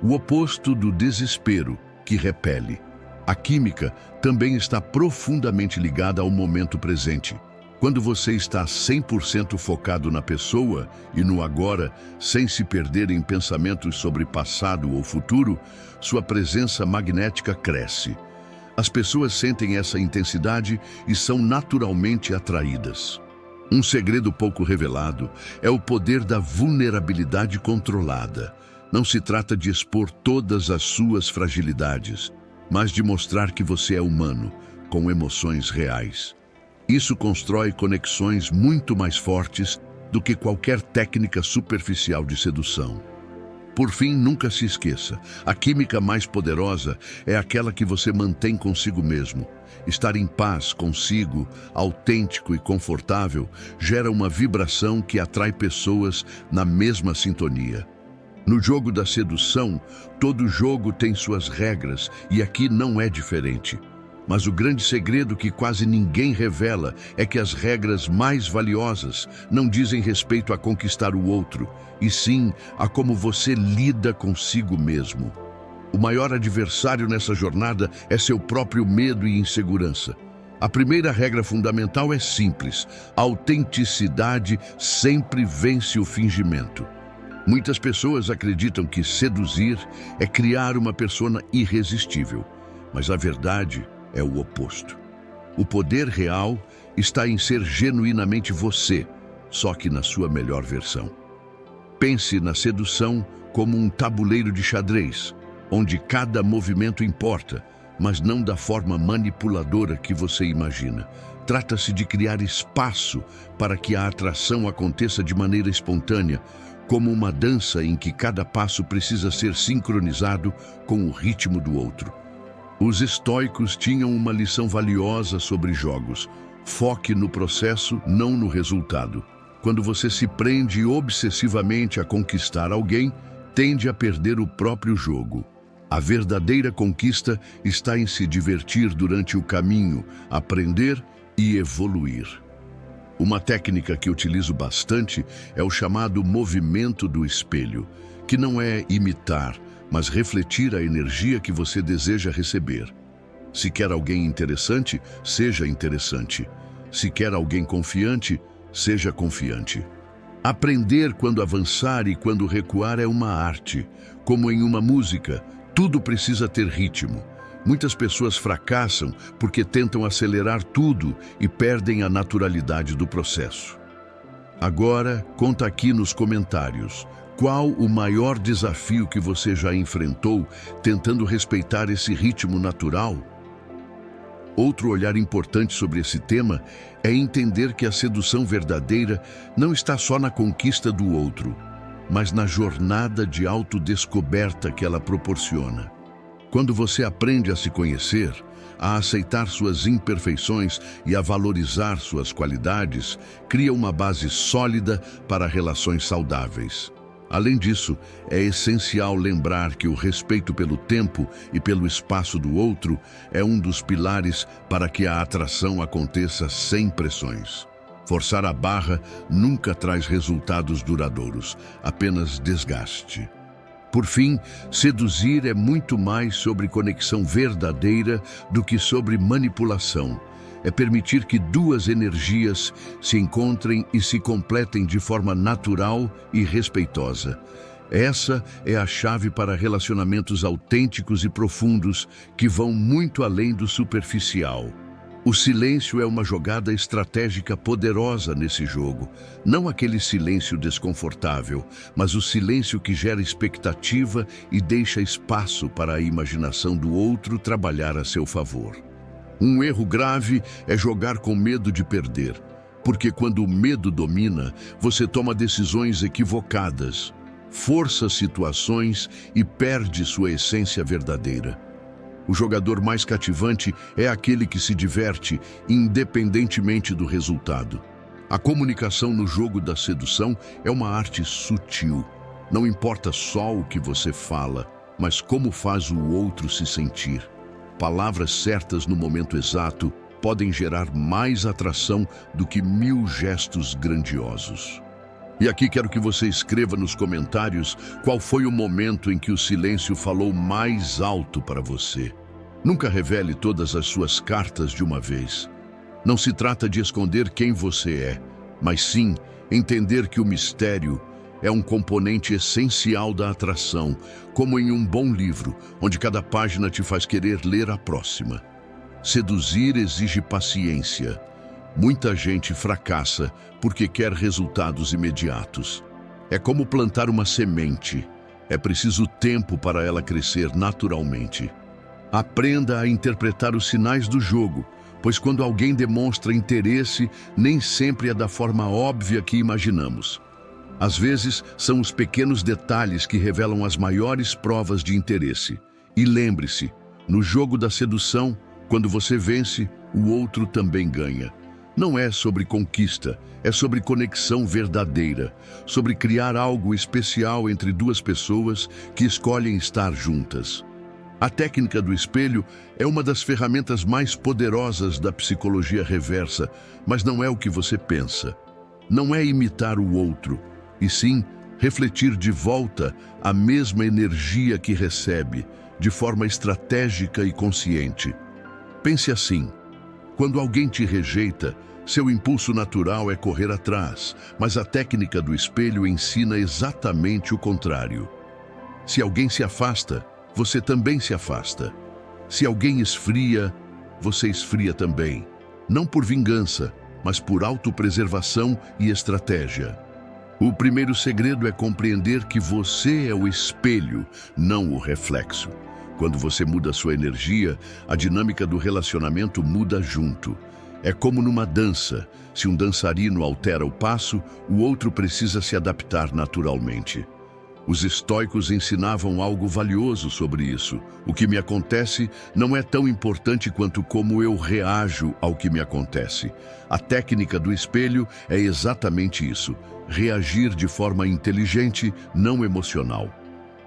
O oposto do desespero, que repele. A química também está profundamente ligada ao momento presente. Quando você está 100% focado na pessoa e no agora, sem se perder em pensamentos sobre passado ou futuro, sua presença magnética cresce. As pessoas sentem essa intensidade e são naturalmente atraídas. Um segredo pouco revelado é o poder da vulnerabilidade controlada. Não se trata de expor todas as suas fragilidades, mas de mostrar que você é humano, com emoções reais. Isso constrói conexões muito mais fortes do que qualquer técnica superficial de sedução. Por fim, nunca se esqueça, a química mais poderosa é aquela que você mantém consigo mesmo. Estar em paz consigo, autêntico e confortável, gera uma vibração que atrai pessoas na mesma sintonia. No jogo da sedução, todo jogo tem suas regras e aqui não é diferente. Mas o grande segredo que quase ninguém revela é que as regras mais valiosas não dizem respeito a conquistar o outro, e sim a como você lida consigo mesmo. O maior adversário nessa jornada é seu próprio medo e insegurança. A primeira regra fundamental é simples: a autenticidade sempre vence o fingimento. Muitas pessoas acreditam que seduzir é criar uma persona irresistível, mas a verdade é o oposto. O poder real está em ser genuinamente você, só que na sua melhor versão. Pense na sedução como um tabuleiro de xadrez, onde cada movimento importa, mas não da forma manipuladora que você imagina. Trata-se de criar espaço para que a atração aconteça de maneira espontânea, como uma dança em que cada passo precisa ser sincronizado com o ritmo do outro. Os estoicos tinham uma lição valiosa sobre jogos. Foque no processo, não no resultado. Quando você se prende obsessivamente a conquistar alguém, tende a perder o próprio jogo. A verdadeira conquista está em se divertir durante o caminho, aprender e evoluir. Uma técnica que utilizo bastante é o chamado movimento do espelho, que não é imitar, mas refletir a energia que você deseja receber. Se quer alguém interessante, seja interessante. Se quer alguém confiante, seja confiante. Aprender quando avançar e quando recuar é uma arte. Como em uma música, tudo precisa ter ritmo. Muitas pessoas fracassam porque tentam acelerar tudo e perdem a naturalidade do processo. Agora, conta aqui nos comentários. Qual o maior desafio que você já enfrentou tentando respeitar esse ritmo natural? Outro olhar importante sobre esse tema é entender que a sedução verdadeira não está só na conquista do outro, mas na jornada de autodescoberta que ela proporciona. Quando você aprende a se conhecer, a aceitar suas imperfeições e a valorizar suas qualidades, cria uma base sólida para relações saudáveis. Além disso, é essencial lembrar que o respeito pelo tempo e pelo espaço do outro é um dos pilares para que a atração aconteça sem pressões. Forçar a barra nunca traz resultados duradouros, apenas desgaste. Por fim, seduzir é muito mais sobre conexão verdadeira do que sobre manipulação. É permitir que duas energias se encontrem e se completem de forma natural e respeitosa. Essa é a chave para relacionamentos autênticos e profundos que vão muito além do superficial. O silêncio é uma jogada estratégica poderosa nesse jogo. Não aquele silêncio desconfortável, mas o silêncio que gera expectativa e deixa espaço para a imaginação do outro trabalhar a seu favor. Um erro grave é jogar com medo de perder, porque quando o medo domina, você toma decisões equivocadas, força situações e perde sua essência verdadeira. O jogador mais cativante é aquele que se diverte, independentemente do resultado. A comunicação no jogo da sedução é uma arte sutil. Não importa só o que você fala, mas como faz o outro se sentir. Palavras certas no momento exato podem gerar mais atração do que 1000 gestos grandiosos. E aqui quero que você escreva nos comentários qual foi o momento em que o silêncio falou mais alto para você. Nunca revele todas as suas cartas de uma vez. Não se trata de esconder quem você é, mas sim entender que o mistério é um componente essencial da atração, como em um bom livro, onde cada página te faz querer ler a próxima. Seduzir exige paciência. Muita gente fracassa porque quer resultados imediatos. É como plantar uma semente. É preciso tempo para ela crescer naturalmente. Aprenda a interpretar os sinais do jogo, pois quando alguém demonstra interesse, nem sempre é da forma óbvia que imaginamos. Às vezes, são os pequenos detalhes que revelam as maiores provas de interesse. E lembre-se, no jogo da sedução, quando você vence, o outro também ganha. Não é sobre conquista, é sobre conexão verdadeira, sobre criar algo especial entre duas pessoas que escolhem estar juntas. A técnica do espelho é uma das ferramentas mais poderosas da psicologia reversa, mas não é o que você pensa. Não é imitar o outro, e sim refletir de volta a mesma energia que recebe, de forma estratégica e consciente. Pense assim: quando alguém te rejeita, seu impulso natural é correr atrás, mas a técnica do espelho ensina exatamente o contrário. Se alguém se afasta, você também se afasta. Se alguém esfria, você esfria também. Não por vingança, mas por autopreservação e estratégia. O primeiro segredo é compreender que você é o espelho, não o reflexo. Quando você muda sua energia, a dinâmica do relacionamento muda junto. É como numa dança. Se um dançarino altera o passo, o outro precisa se adaptar naturalmente. Os estoicos ensinavam algo valioso sobre isso. O que me acontece não é tão importante quanto como eu reajo ao que me acontece. A técnica do espelho é exatamente isso: reagir de forma inteligente, não emocional.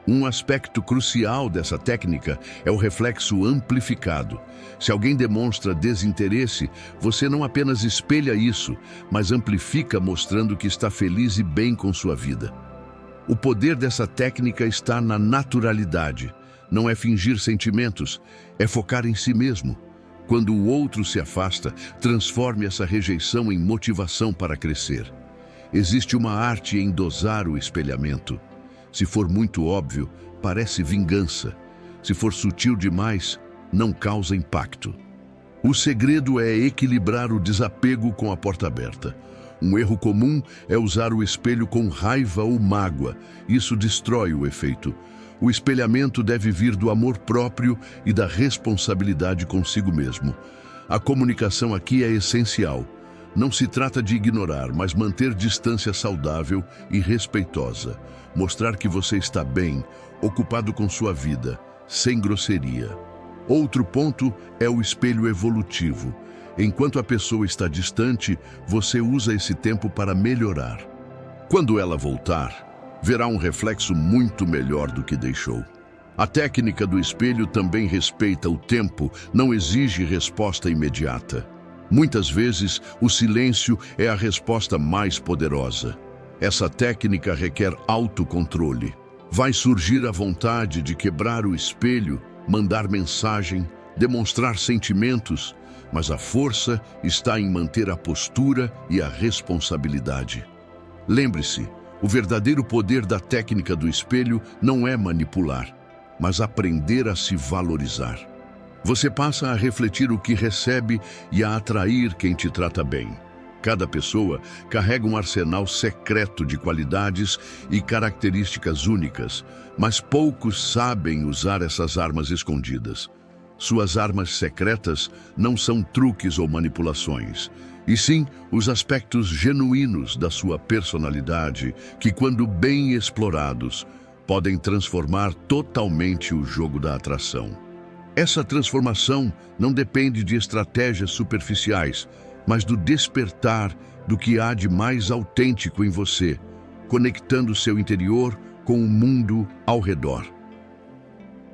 Um aspecto crucial dessa técnica é o reflexo amplificado. Se alguém demonstra desinteresse, você não apenas espelha isso, mas amplifica, mostrando que está feliz e bem com sua vida. O poder dessa técnica está na naturalidade. Não é fingir sentimentos, é focar em si mesmo. Quando o outro se afasta, transforme essa rejeição em motivação para crescer. Existe uma arte em dosar o espelhamento. Se for muito óbvio, parece vingança. Se for sutil demais, não causa impacto. O segredo é equilibrar o desapego com a porta aberta. Um erro comum é usar o espelho com raiva ou mágoa. Isso destrói o efeito. O espelhamento deve vir do amor próprio e da responsabilidade consigo mesmo. A comunicação aqui é essencial. Não se trata de ignorar, mas manter distância saudável e respeitosa. Mostrar que você está bem, ocupado com sua vida, sem grosseria. Outro ponto é o espelho evolutivo. Enquanto a pessoa está distante, você usa esse tempo para melhorar. Quando ela voltar, verá um reflexo muito melhor do que deixou. A técnica do espelho também respeita o tempo, não exige resposta imediata. Muitas vezes, o silêncio é a resposta mais poderosa. Essa técnica requer autocontrole. Vai surgir a vontade de quebrar o espelho, mandar mensagem, demonstrar sentimentos, mas a força está em manter a postura e a responsabilidade. Lembre-se, o verdadeiro poder da técnica do espelho não é manipular, mas aprender a se valorizar. Você passa a refletir o que recebe e a atrair quem te trata bem. Cada pessoa carrega um arsenal secreto de qualidades e características únicas, mas poucos sabem usar essas armas escondidas. Suas armas secretas não são truques ou manipulações, e sim os aspectos genuínos da sua personalidade que, quando bem explorados, podem transformar totalmente o jogo da atração. Essa transformação não depende de estratégias superficiais, mas do despertar do que há de mais autêntico em você, conectando seu interior com o mundo ao redor.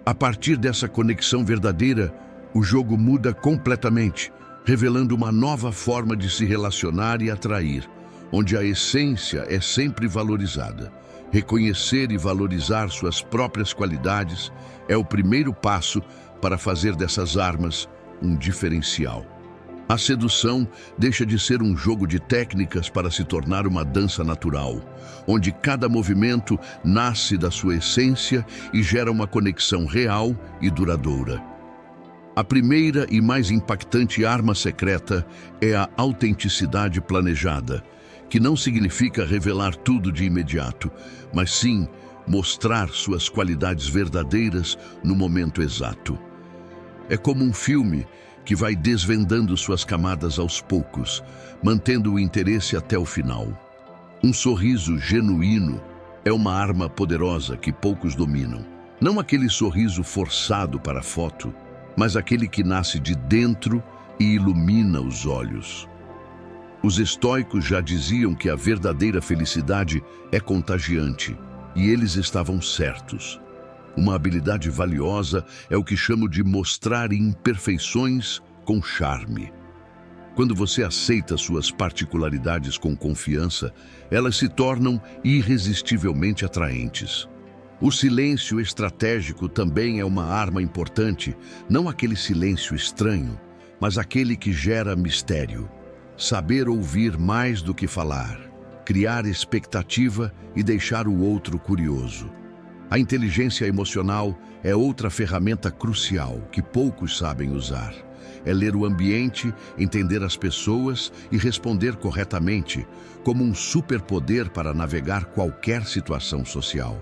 A partir dessa conexão verdadeira, o jogo muda completamente, revelando uma nova forma de se relacionar e atrair, onde a essência é sempre valorizada. Reconhecer e valorizar suas próprias qualidades é o primeiro passo para fazer dessas armas um diferencial. A sedução deixa de ser um jogo de técnicas para se tornar uma dança natural, onde cada movimento nasce da sua essência e gera uma conexão real e duradoura. A primeira e mais impactante arma secreta é a autenticidade planejada, que não significa revelar tudo de imediato, mas sim mostrar suas qualidades verdadeiras no momento exato. É como um filme que vai desvendando suas camadas aos poucos, mantendo o interesse até o final. Um sorriso genuíno é uma arma poderosa que poucos dominam. Não aquele sorriso forçado para a foto, mas aquele que nasce de dentro e ilumina os olhos. Os estoicos já diziam que a verdadeira felicidade é contagiante, e eles estavam certos. Uma habilidade valiosa é o que chamo de mostrar imperfeições com charme. Quando você aceita suas particularidades com confiança, elas se tornam irresistivelmente atraentes. O silêncio estratégico também é uma arma importante, não aquele silêncio estranho, mas aquele que gera mistério. Saber ouvir mais do que falar, criar expectativa e deixar o outro curioso. A inteligência emocional é outra ferramenta crucial que poucos sabem usar. É ler o ambiente, entender as pessoas e responder corretamente, como um superpoder para navegar qualquer situação social.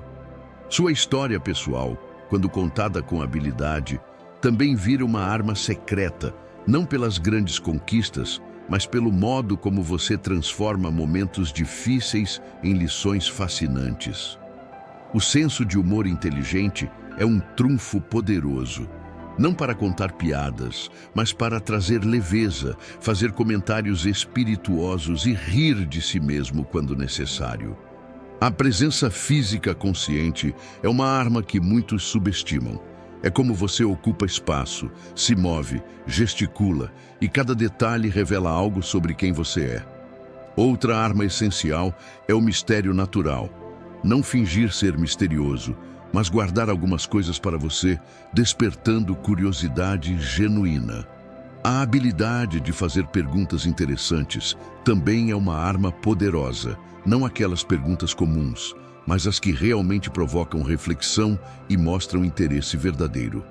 Sua história pessoal, quando contada com habilidade, também vira uma arma secreta, não pelas grandes conquistas, mas pelo modo como você transforma momentos difíceis em lições fascinantes. O senso de humor inteligente é um trunfo poderoso, não para contar piadas, mas para trazer leveza, fazer comentários espirituosos e rir de si mesmo quando necessário. A presença física consciente é uma arma que muitos subestimam. É como você ocupa espaço, se move, gesticula e cada detalhe revela algo sobre quem você é. Outra arma essencial é o mistério natural. Não fingir ser misterioso, mas guardar algumas coisas para você, despertando curiosidade genuína. A habilidade de fazer perguntas interessantes também é uma arma poderosa, não aquelas perguntas comuns, mas as que realmente provocam reflexão e mostram interesse verdadeiro.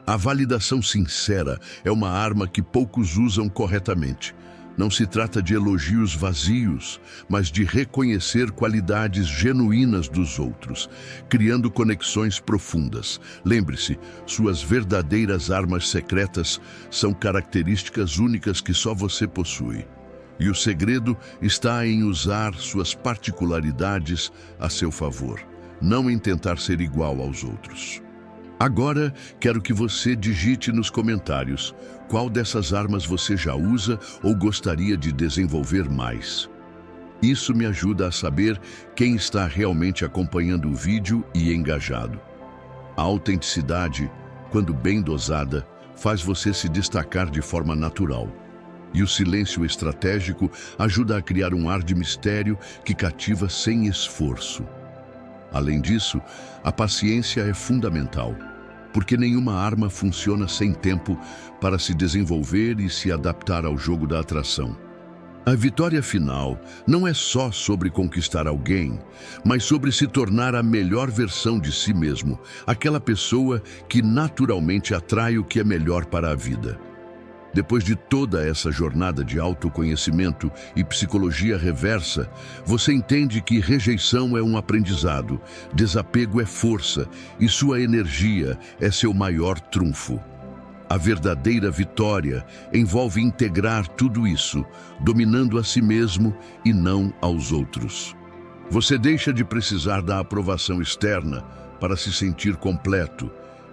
A validação sincera é uma arma que poucos usam corretamente. Não se trata de elogios vazios, mas de reconhecer qualidades genuínas dos outros, criando conexões profundas. Lembre-se, suas verdadeiras armas secretas são características únicas que só você possui. E o segredo está em usar suas particularidades a seu favor, não em tentar ser igual aos outros. Agora, quero que você digite nos comentários qual dessas armas você já usa ou gostaria de desenvolver mais. Isso me ajuda a saber quem está realmente acompanhando o vídeo e engajado. A autenticidade, quando bem dosada, faz você se destacar de forma natural. E o silêncio estratégico ajuda a criar um ar de mistério que cativa sem esforço. Além disso, a paciência é fundamental, porque nenhuma arma funciona sem tempo para se desenvolver e se adaptar ao jogo da atração. A vitória final não é só sobre conquistar alguém, mas sobre se tornar a melhor versão de si mesmo, aquela pessoa que naturalmente atrai o que é melhor para a vida. Depois de toda essa jornada de autoconhecimento e psicologia reversa, você entende que rejeição é um aprendizado, desapego é força e sua energia é seu maior trunfo. A verdadeira vitória envolve integrar tudo isso, dominando a si mesmo e não aos outros. Você deixa de precisar da aprovação externa para se sentir completo,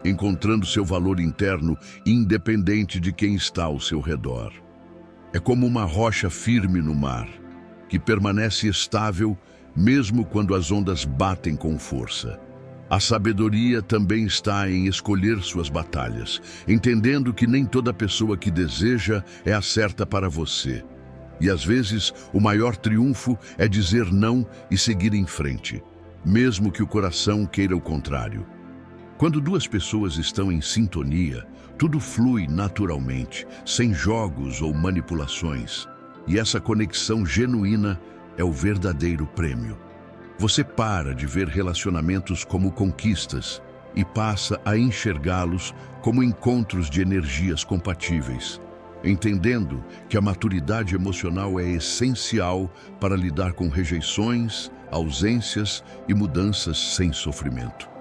encontrando seu valor interno independente de quem está ao seu redor. É como uma rocha firme no mar, que permanece estável mesmo quando as ondas batem com força. A sabedoria também está em escolher suas batalhas, entendendo que nem toda pessoa que deseja é a certa para você. E às vezes, o maior triunfo é dizer não e seguir em frente, mesmo que o coração queira o contrário. Quando duas pessoas estão em sintonia, tudo flui naturalmente, sem jogos ou manipulações. E essa conexão genuína é o verdadeiro prêmio. Você para de ver relacionamentos como conquistas e passa a enxergá-los como encontros de energias compatíveis, entendendo que a maturidade emocional é essencial para lidar com rejeições, ausências e mudanças sem sofrimento.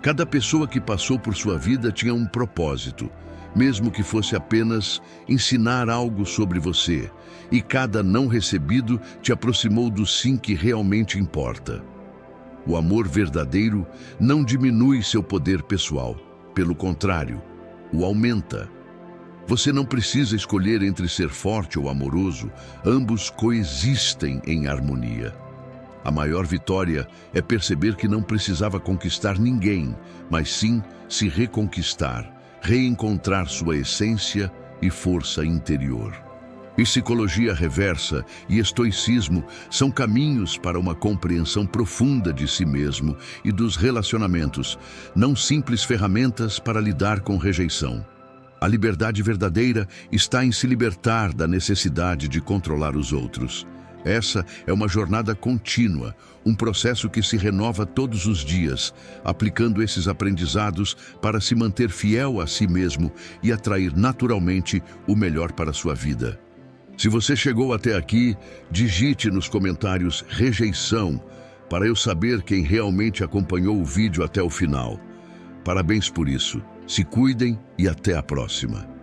Cada pessoa que passou por sua vida tinha um propósito, mesmo que fosse apenas ensinar algo sobre você, e cada não recebido te aproximou do sim que realmente importa. O amor verdadeiro não diminui seu poder pessoal, pelo contrário, o aumenta. Você não precisa escolher entre ser forte ou amoroso, ambos coexistem em harmonia. A maior vitória é perceber que não precisava conquistar ninguém, mas sim se reconquistar, reencontrar sua essência e força interior. Psicologia reversa e estoicismo são caminhos para uma compreensão profunda de si mesmo e dos relacionamentos, não simples ferramentas para lidar com rejeição. A liberdade verdadeira está em se libertar da necessidade de controlar os outros. Essa é uma jornada contínua, um processo que se renova todos os dias, aplicando esses aprendizados para se manter fiel a si mesmo e atrair naturalmente o melhor para a sua vida. Se você chegou até aqui, digite nos comentários rejeição, para eu saber quem realmente acompanhou o vídeo até o final. Parabéns por isso, se cuidem e até a próxima.